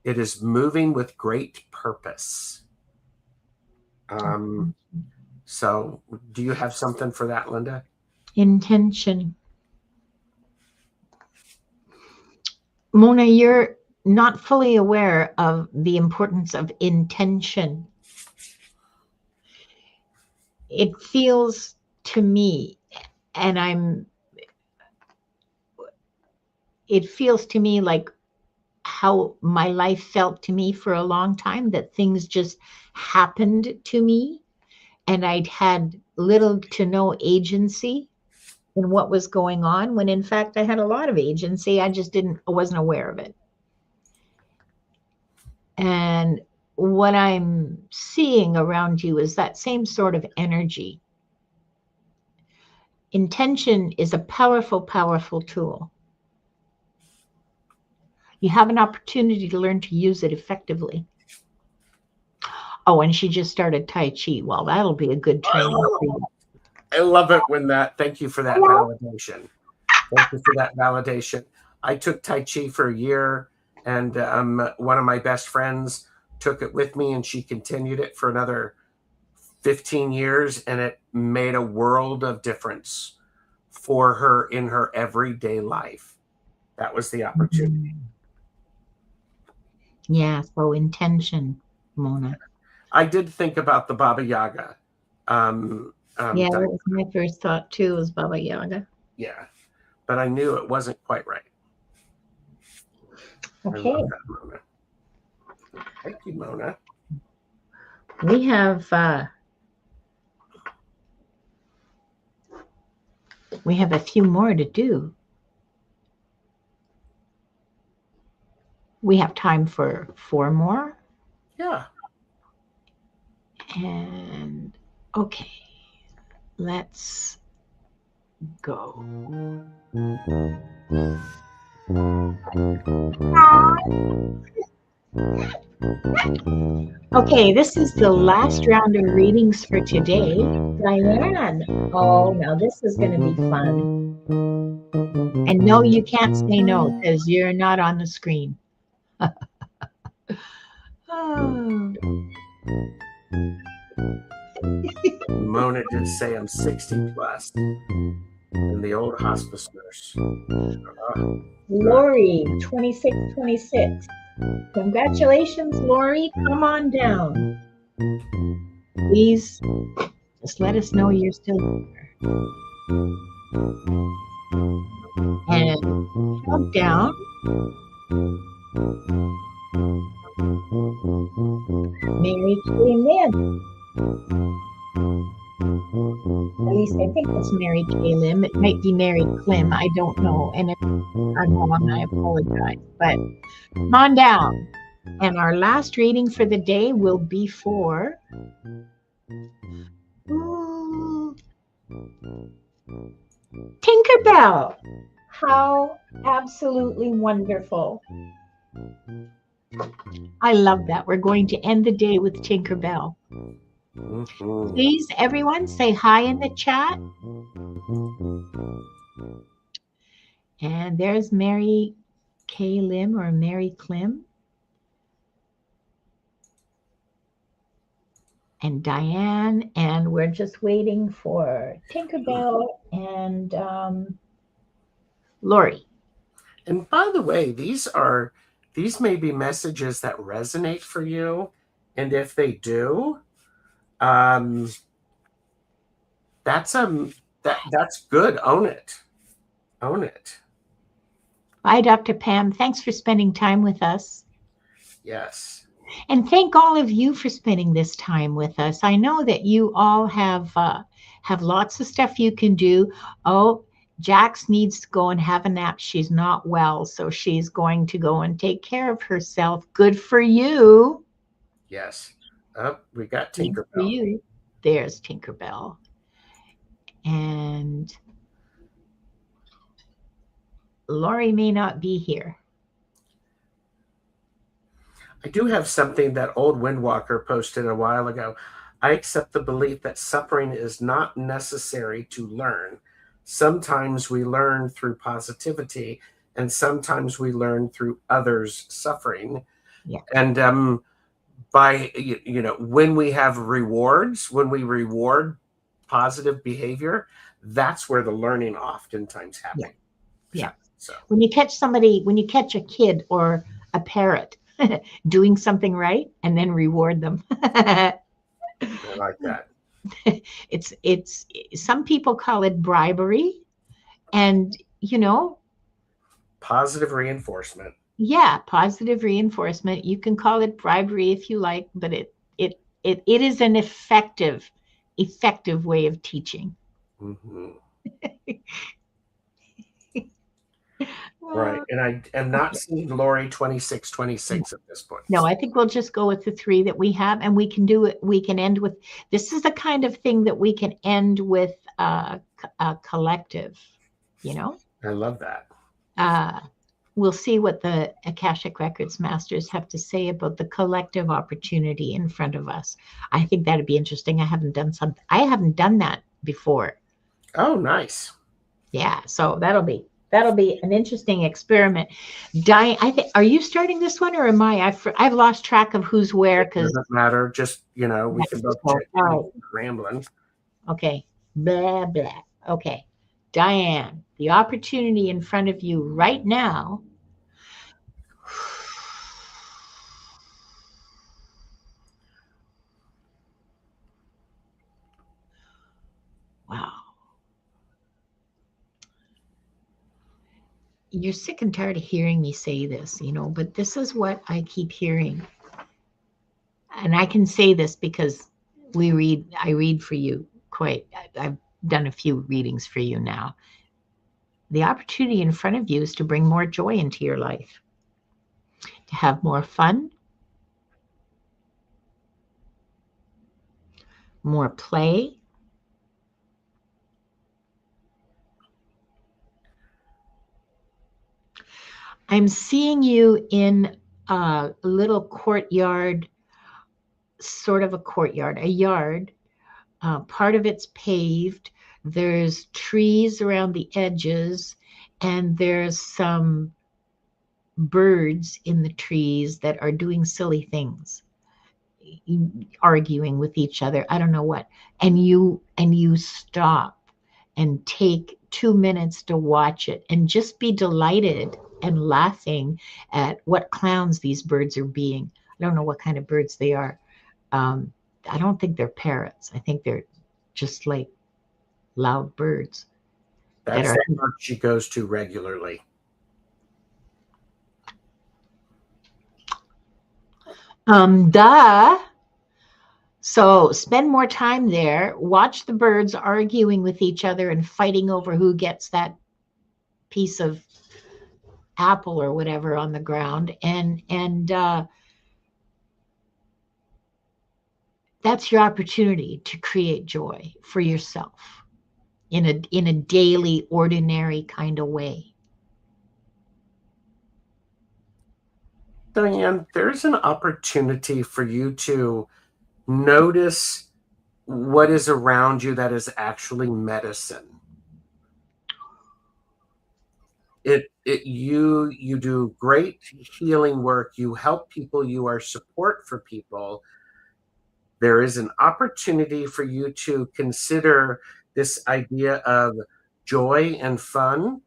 It is moving with great purpose. So do you have something for that, Linda? Intention. Mona, you're not fully aware of the importance of intention. It feels to me, and it feels to me like how my life felt to me for a long time, that things just happened to me and I'd had little to no agency in what was going on, when in fact I had a lot of agency. I wasn't aware of it. And what I'm seeing around you is that same sort of energy. Intention is a powerful, powerful tool. You have an opportunity to learn to use it effectively. Oh, and she just started Tai Chi. Well, that'll be a good training for you. I love it when thank you for that validation. Thank you for that validation. I took Tai Chi for a year, and one of my best friends took it with me, and she continued it for another 15 years, and it made a world of difference for her in her everyday life. That was the opportunity. Yeah, so intention, Mona. I did think about the Baba Yaga. Yeah, that was my first thought too, was Baba Yaga. Yeah, but I knew it wasn't quite right. Okay. I love that, Mona. Thank you, Mona. We have a few more to do. We have time for 4 more. Yeah. And okay, let's go. Okay, this is the last round of readings for today. Diane. Oh, now this is going to be fun. And no, you can't say no because you're not on the screen. Oh. Mona did say I'm 60 plus and the old hospice nurse. Lori, 2626. Congratulations, Lori. Come on down. Please just let us know you're still here. And count down. Mary came in. At least I think it's Mary K. Lim. It might be Mary Klim. I don't know. And if I'm wrong, I apologize. But come on down. And our last reading for the day will be for Tinkerbell. How absolutely wonderful. I love that. We're going to end the day with Tinkerbell. Please, everyone, say hi in the chat. And there's Mary K. Lim or Mary Klim. And Diane. And we're just waiting for Tinkerbell and Lori. And by the way, these may be messages that resonate for you. And if they do, that's good. Own it. Own it. Bye, Dr. Pam. Thanks for spending time with us. Yes. And thank all of you for spending this time with us. I know that you all have lots of stuff you can do. Oh, Jax needs to go and have a nap. She's not well, so she's going to go and take care of herself. Good for you. Yes. Oh, we got Tinkerbell. For you. There's Tinkerbell. And Lori may not be here. I do have something that old Windwalker posted a while ago. I accept the belief that suffering is not necessary to learn. Sometimes we learn through positivity, and sometimes we learn through others' suffering. Yeah. And by, you know, when we have rewards, when we reward positive behavior, that's where the learning oftentimes Yeah. happens. Yeah. So When you catch a kid or a parrot doing something right and then reward them. I like that. It's some people call it bribery, and Positive reinforcement. yeah, positive reinforcement. You can call it bribery if you like, but it is an effective way of teaching. Mm-hmm. Right. Uh, And I am not seeing Lori 2626 at this point. no, I think we'll just go with the three that we have, and we can do it. We can end with this is the kind of thing that we can end with a collective, you know. I love that. Uh, we'll see what the Akashic Records masters have to say about the collective opportunity in front of us. I think that'd be interesting. I haven't done that before. Oh, nice. Yeah, so that'll be an interesting experiment. Diane, are you starting this one or am I? I've lost track of who's where It because doesn't matter. Just, you know, we can both all check right. rambling. Okay. Blah blah. Okay. Diane, the opportunity in front of you right now. Wow. You're sick and tired of hearing me say this, but this is what I keep hearing. And I can say this because I read for you I've done a few readings for you now. The opportunity in front of you is to bring more joy into your life, to have more fun, more play. I'm seeing you in a little courtyard, sort of a courtyard, a yard. Part of it's paved. There's trees around the edges, and there's some birds in the trees that are doing silly things, arguing with each other. I don't know what. And you stop and take 2 minutes to watch it and just be delighted and laughing at what clowns these birds are being. I don't know what kind of birds they are. Um, I don't think they're parrots. I think they're just like loud birds that That's are. the part she goes to regularly. Duh. So spend more time there. Watch the birds arguing with each other and fighting over who gets that piece of apple or whatever on the ground, and that's your opportunity to create joy for yourself in a daily, ordinary kind of way. Diane, there's an opportunity for you to notice what is around you that is actually medicine. You do great healing work. You help people. You are support for people. There is an opportunity for you to consider this idea of joy and fun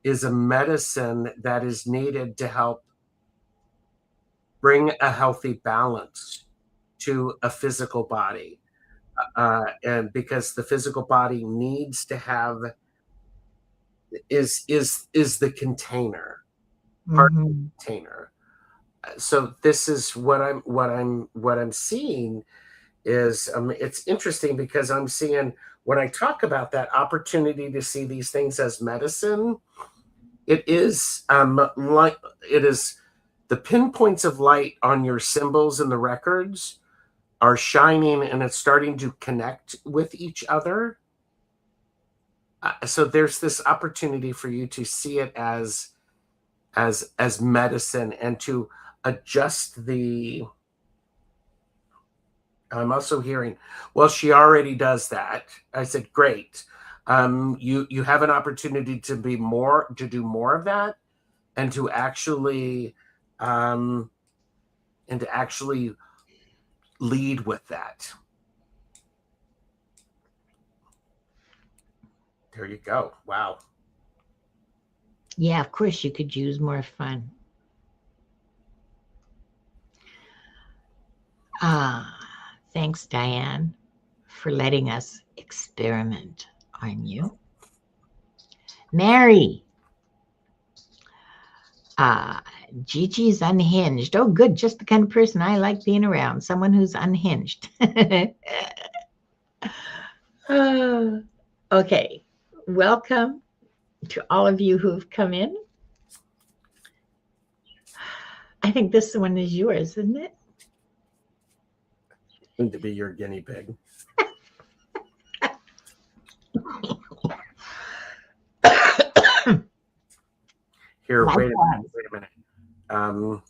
is a medicine that is needed to help bring a healthy balance to a physical body. And because the physical body needs to have is the container, part of the Mm-hmm. container. So this is what I'm seeing is it's interesting because I'm seeing when I talk about that opportunity to see these things as medicine, it is like it is the pinpoints of light on your symbols and the records are shining and it's starting to connect with each other. So there's this opportunity for you to see it as medicine and to adjust the. I'm also hearing, well, she already does that. I said, great. You have an opportunity to do more of that, and to actually lead with that. There you go. Wow. Yeah, of course you could use more fun. Thanks, Diane, for letting us experiment on you. Mary. Gigi's unhinged. Oh, good. Just the kind of person I like being around. Someone who's unhinged. Okay. Welcome to all of you who've come in. I think this one is yours, isn't it? Need to be your guinea pig. Here, wait a minute.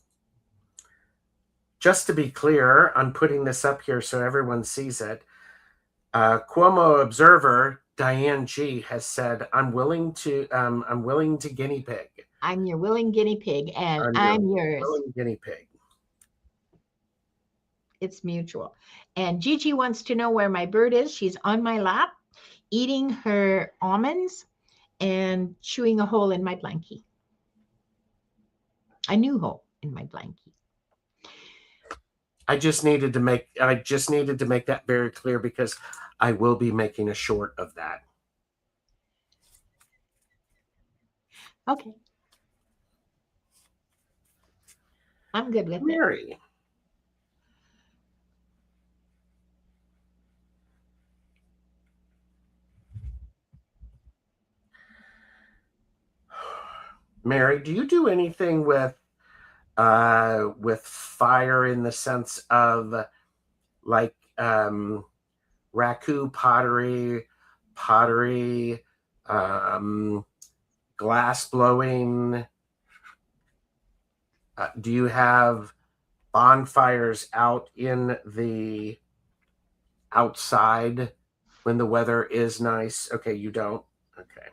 Just to be clear, I'm putting this up here so everyone sees it. Cuomo Observer Diane G has said, "I'm willing to guinea pig." I'm your willing guinea pig, and I'm yours. Willing guinea pig. It's mutual. And Gigi wants to know where my bird is. She's on my lap, eating her almonds and chewing a hole in my blankie. A new hole in my blankie. I just needed to make that very clear because I will be making a short of that. Okay. I'm good with Mary. it. Mary, do you do anything with fire in the sense of like raku pottery, glass blowing? Do you have bonfires out in the outside when the weather is nice? Okay, you don't. Okay.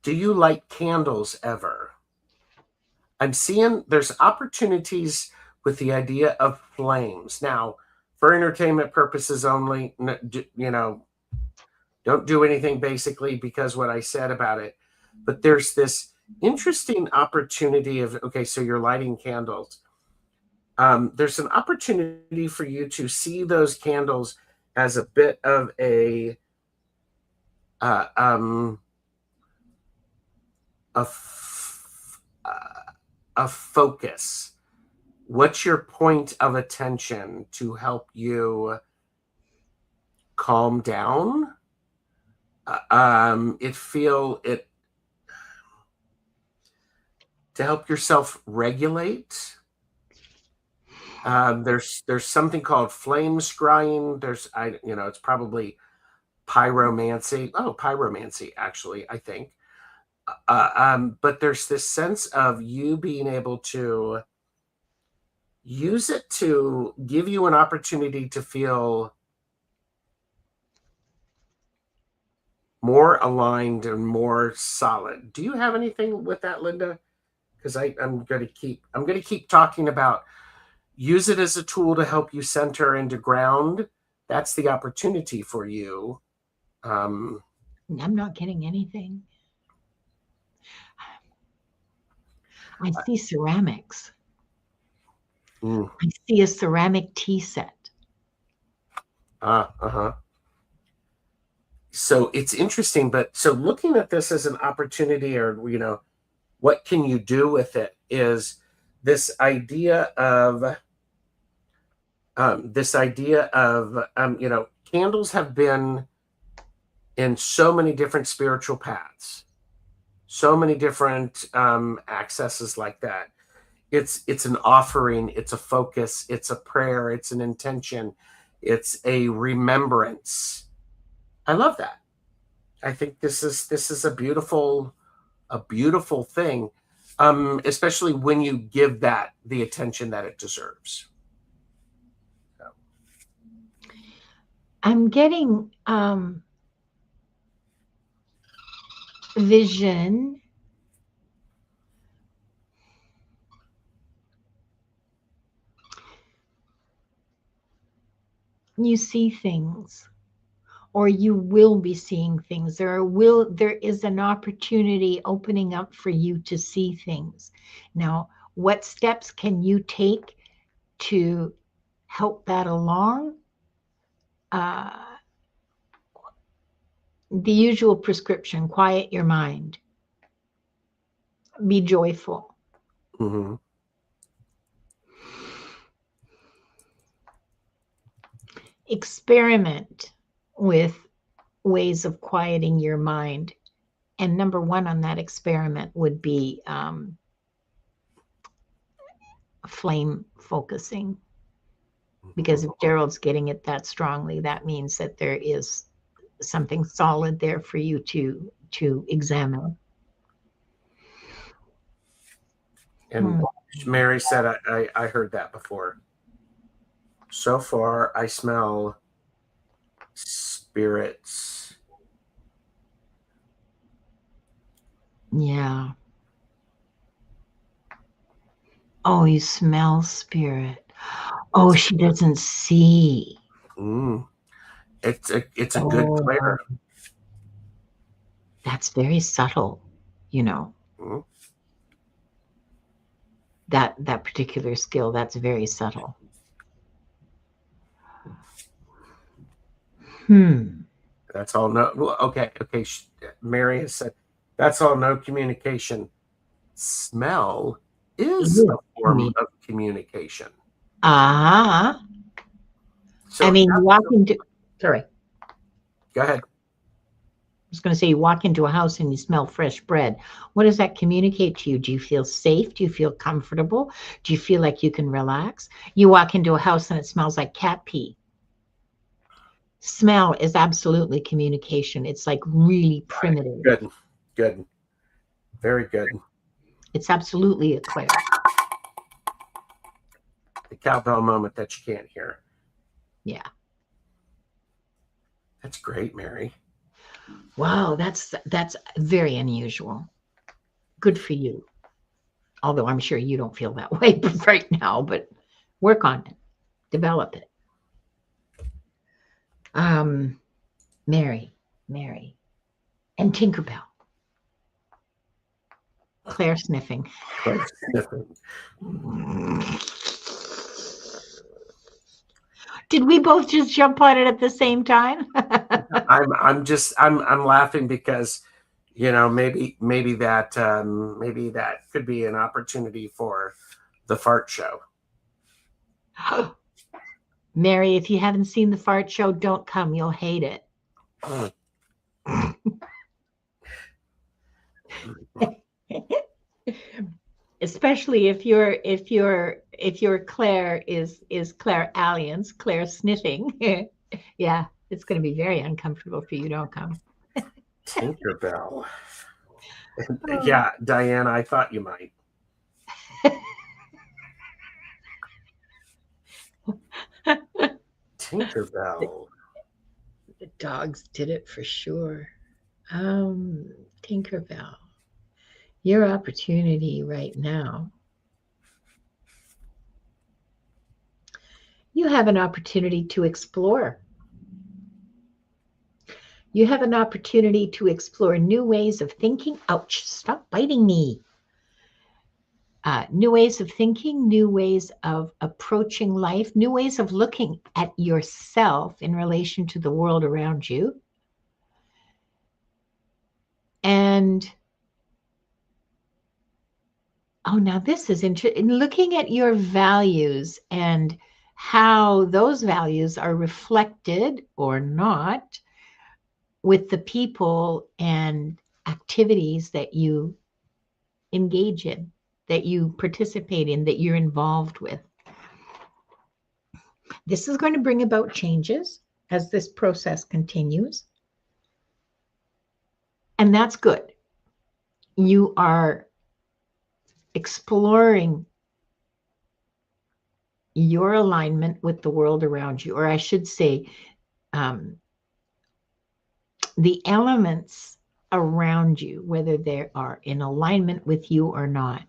Do you light candles ever? I'm seeing there's opportunities with the idea of flames. Now, for entertainment purposes only, you know, don't do anything basically because what I said about it. But there's this interesting opportunity of, okay, so you're lighting candles. There's an opportunity for you to see those candles as a bit of a focus. What's your point of attention to help you calm down? To help yourself regulate. There's something called flame scrying. It's probably pyromancy. Oh, pyromancy, actually, I think. But there's this sense of you being able to use it to give you an opportunity to feel more aligned and more solid. Do you have anything with that, Linda? Because I'm going to keep talking about use it as a tool to help you center and to ground. That's the opportunity for you. I'm not getting anything. I see ceramics. I see a ceramic tea set. So it's interesting, but so looking at this as an opportunity, or what can you do with it, is this idea of candles have been in so many different spiritual paths, so many different accesses like that. It's an offering, it's a focus, it's a prayer, it's an intention, it's a remembrance. I love that. I think this is a beautiful thing, especially when you give that the attention that it deserves. So. I'm getting vision. you see things, or you will be seeing things. There is an opportunity opening up for you to see things. Now, what steps can you take to help that along? Uh, the usual prescription: quiet your mind, be joyful. Mm-hmm. Experiment with ways of quieting your mind. And number one on that experiment would be flame focusing. Because if Gerald's getting it that strongly, that means that there is something solid there for you to examine. And Mary said, I heard that before. So far, I smell spirits. Yeah. Oh, you smell spirit. Oh, she doesn't see. Mm. It's a good clair. That's very subtle, you know. Mm. That particular skill, that's very subtle. That's all. No. Well, okay. Okay. Mary has said that's all. No communication. Smell is Yeah. a form of communication. Ah. So I mean, you walk into, sorry, I go ahead. was going to say, you walk into a house and you smell fresh bread. What does that communicate to you? Do you feel safe? Do you feel comfortable? Do you feel like you can relax? You walk into a house and it smells like cat pee. Smell is absolutely communication. It's like really primitive. Good. Good. Very good. It's absolutely a clair. The cowbell moment that you can't hear. Yeah. That's great, Mary. Wow, that's very unusual. Good for you. Although I'm sure you don't feel that way right now, but work on it. Develop it. Mary, and Tinkerbell. Claire sniffing. Claire sniffing. Did we both just jump on it at the same time? I'm laughing because maybe that could be an opportunity for the fart show. Mary, if you haven't seen the fart show, don't come. You'll hate it. Especially if your Claire is Claire Alliance, Claire sniffing. Yeah, it's going to be very uncomfortable for you. Don't come. Tinkerbell. Yeah, Diana, I thought you might. Tinkerbell. The dogs did it for sure. Tinkerbell, your opportunity right now. You have an opportunity to explore. You have an opportunity to explore new ways of thinking. Ouch, stop biting me. New ways of thinking, new ways of approaching life, new ways of looking at yourself in relation to the world around you. And oh, now this is interesting. Looking at your values and how those values are reflected or not with the people and activities that you engage in, that you participate in, that you're involved with. This is going to bring about changes as this process continues. And that's good. You are exploring your alignment with the world around you, or I should say, the elements around you, whether they are in alignment with you or not.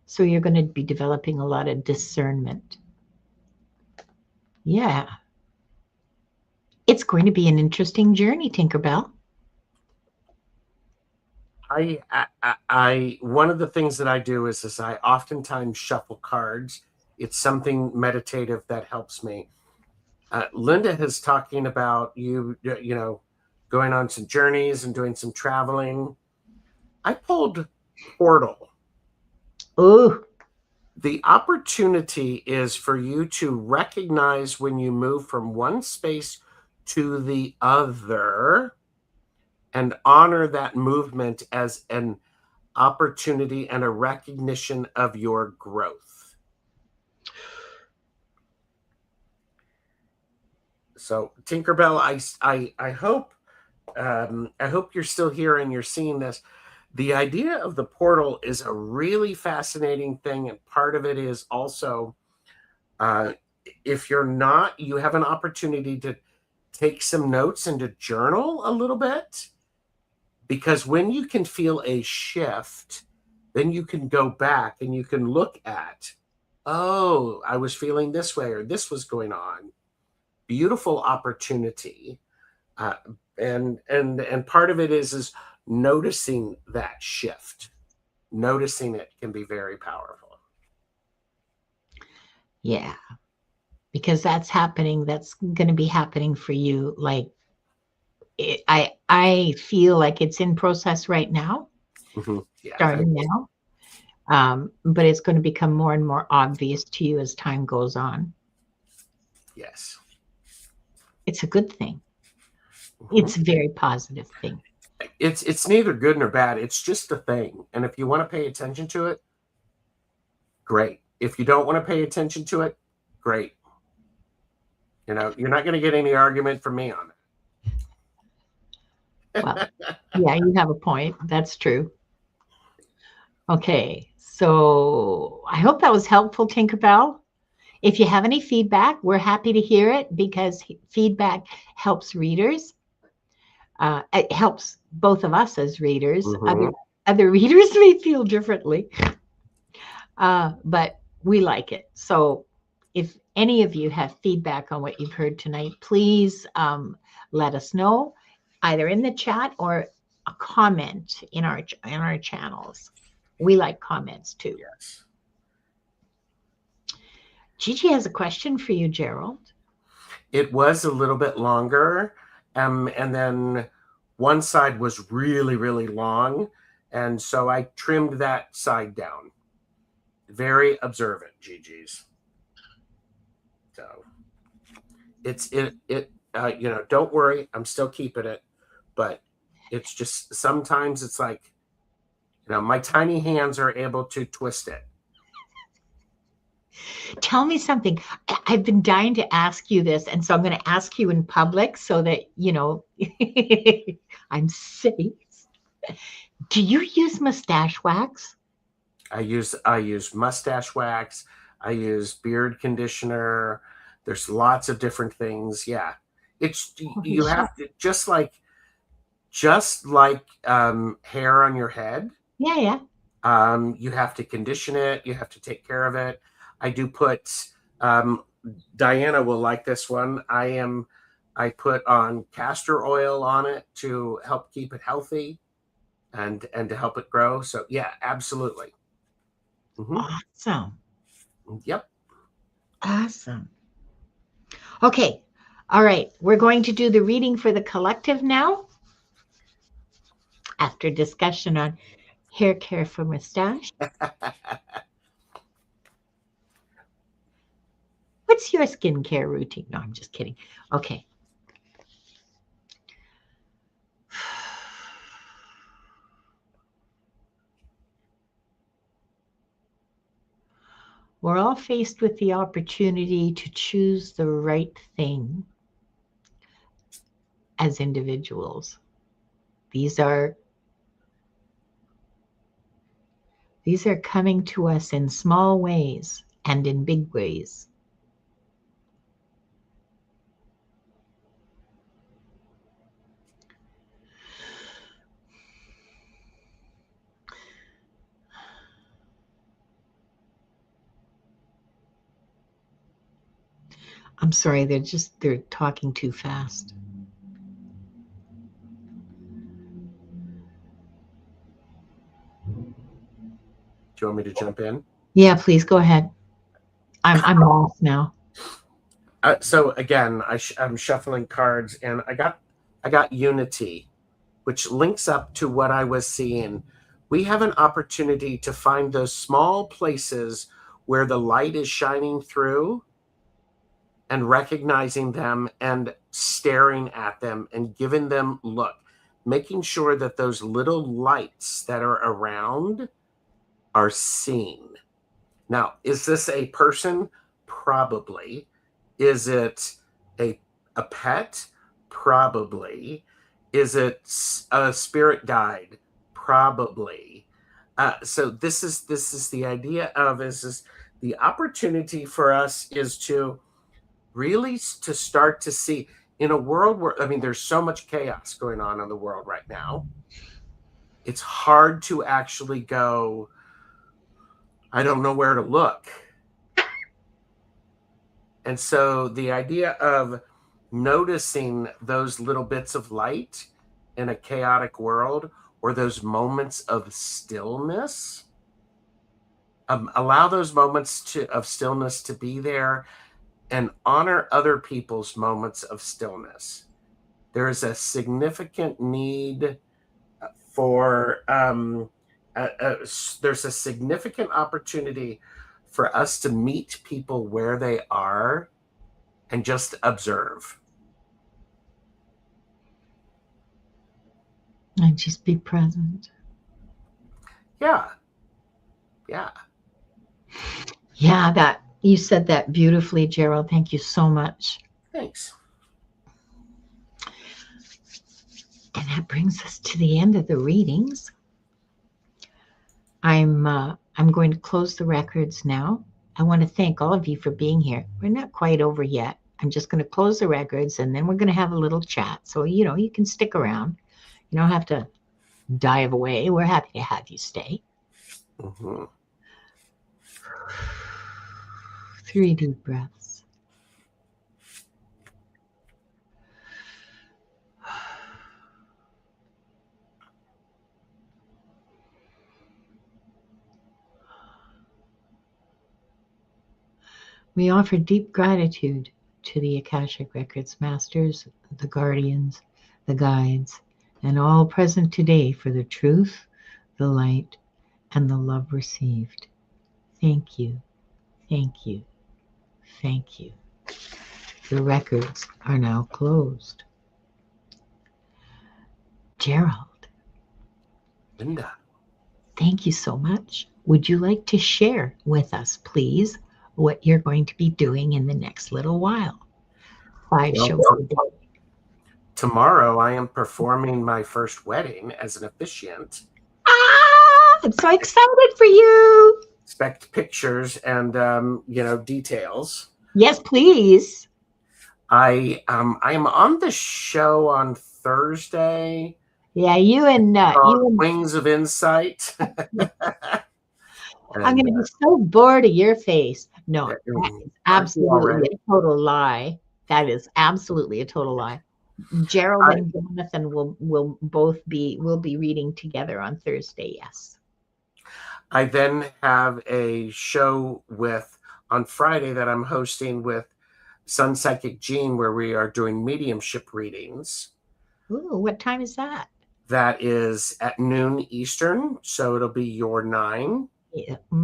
So you're going to be developing a lot of discernment. Yeah. It's going to be an interesting journey, Tinkerbell. One of the things that I do is I oftentimes shuffle cards. It's something meditative that helps me. Linda is talking about you know, going on some journeys and doing some traveling. I pulled Portal. Oh, The opportunity is for you to recognize when you move from one space to the other and honor that movement as an opportunity and a recognition of your growth. So, Tinkerbell, I hope you're still here and you're seeing this. The idea of the portal is a really fascinating thing, and part of it is also, if you're not, you have an opportunity to take some notes and to journal a little bit, because when you can feel a shift, then you can go back and you can look at, oh, I was feeling this way, or this was going on. Beautiful opportunity. And part of it is noticing that shift. Noticing it can be very powerful. yeah, because that's happening. That's going to be happening for you. Like, I feel like it's in process right now, Yeah, starting now. But it's going to become more and more obvious to you as time goes on. yes. It's a good thing. Mhm. It's a very positive thing. It's neither good nor bad. It's just a thing. And if you want to pay attention to it, great. If you don't want to pay attention to it, great. You know, you're not going to get any argument from me on it. Well, yeah, you have a point. That's true. Okay, so I hope that was helpful, Tinkerbell. If you have any feedback, we're happy to hear it because feedback helps readers. It helps both of us as readers. Other readers may feel differently, but we like it. So if any of you have feedback on what you've heard tonight, please let us know either in the chat or a comment in our channels. We like comments too. Yes. Gigi has a question for you, Gerald. It was a little bit longer. And then one side was really, really long. And so I trimmed that side down. Very observant, Gigi's. So you know, don't worry, I'm still keeping it, but it's just sometimes it's like, you know, my tiny hands are able to twist it. Tell me something. I've been dying to ask you this, and so I'm going to ask you in public so that, you know, I'm safe. Do you use mustache wax? I use mustache wax. I use beard conditioner. There's lots of different things. Yeah, it's Holy you shit. have to just like hair on your head. Yeah, yeah. You have to condition it. You have to take care of it. I do put. Diana will like this one. I put on castor oil on it to help keep it healthy and to help it grow. So yeah, absolutely. Awesome. Yep. Awesome. Okay. All right. We're going to do the reading for the collective now. After discussion on hair care for mustache. What's your skincare routine? No, I'm just kidding. Okay. We're all faced with the opportunity to choose the right thing as individuals. These are coming to us in small ways and in big ways. I'm sorry, they're talking too fast. Do you want me to jump in? Yeah, please go ahead. I'm lost now. So again, I'm shuffling cards, and I got unity, which links up to what I was seeing. We have an opportunity to find those small places where the light is shining through, and recognizing them and staring at them and giving them look, making sure that those little lights that are around are seen. Now, is this a person? Probably. Is it a pet? Probably. Is it a spirit guide? Probably. So this is the idea of is the opportunity for us is to really to start to see in a world where, I mean, there's so much chaos going on in the world right now. It's hard to actually go, I don't know where to look. And so the idea of noticing those little bits of light in a chaotic world, or those moments of stillness, allow those moments of stillness to be there, and honor other people's moments of stillness. There is a significant need for there's a significant opportunity for us to meet people where they are and just observe. And just be present. Yeah. Yeah. Yeah, that you said that beautifully, Gerald. Thank you so much. Thanks. And that brings us to the end of the readings. I'm going to close the records now. I want to thank all of you for being here. We're not quite over yet. I'm just going to close the records, and then we're going to have a little chat. So, you can stick around. You don't have to dive away. We're happy to have you stay. Mm-hmm. 3 deep breaths. We offer deep gratitude to the Akashic Records masters, the guardians, the guides, and all present today for the truth, the light, and the love received. Thank you, thank you, thank you. The records are now closed. Gerald. Linda. Thank you so much. Would you like to share with us, please, what you're going to be doing in the next little while? 5 shows a day. Tomorrow, I am performing my first wedding as an officiant. I'm so excited for you. Expect pictures and details. Yes, please. I am on the show on Thursday. Yeah, you and Wings of Insight. I'm going to be so bored of your face. No, that is absolutely a total lie. That is absolutely a total lie. Gerald and Jonathan will be reading together on Thursday. Yes. I then have a show on Friday that I'm hosting with Sun Psychic Jean, where we are doing mediumship readings. Ooh, what time is that? That is at noon Eastern, so it'll be your 9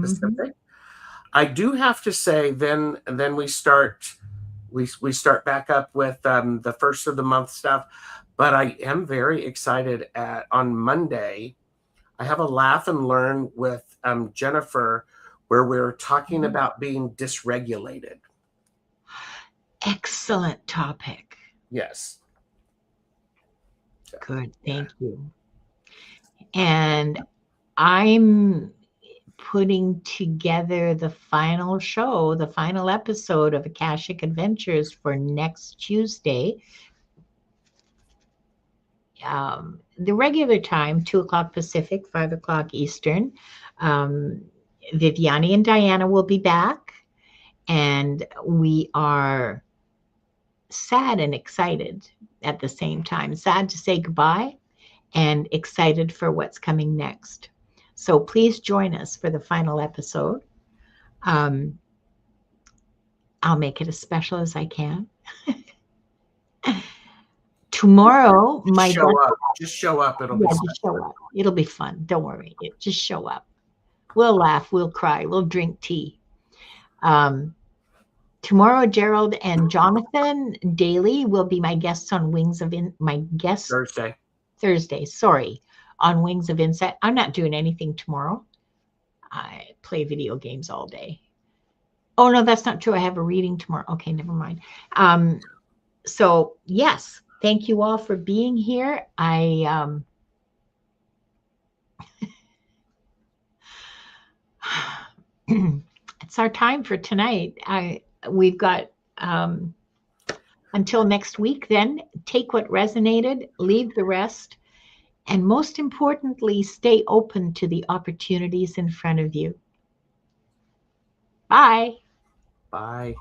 Pacific. I do have to say, then we start back up with the first of the month stuff. But I am very excited. On Monday, I have a laugh and learn with Jennifer, where we're talking about being dysregulated. Excellent topic. Yes. Good, thank you. And I'm putting together the final show, the final episode of Akashic Adventures for next Tuesday. The regular time, 2:00 Pacific, 5:00 Eastern. Viviane and Diana will be back, and we are sad and excited at the same time. Sad to say goodbye and excited for what's coming next. So please join us for the final episode. I'll make it as special as I can. Tomorrow, just show up. Just show up. It'll be just show up. It'll be fun. Don't worry. Just show up. We'll laugh. We'll cry. We'll drink tea. Tomorrow, Gerald and Jonathan Daly will be my guests on Wings of Thursday. Sorry, on Wings of Insight. I'm not doing anything tomorrow. I play video games all day. Oh no, that's not true. I have a reading tomorrow. Okay, never mind. So yes, thank you all for being here. It's our time for tonight. We've got until next week. Then take what resonated, leave the rest, and most importantly, stay open to the opportunities in front of you. Bye. Bye.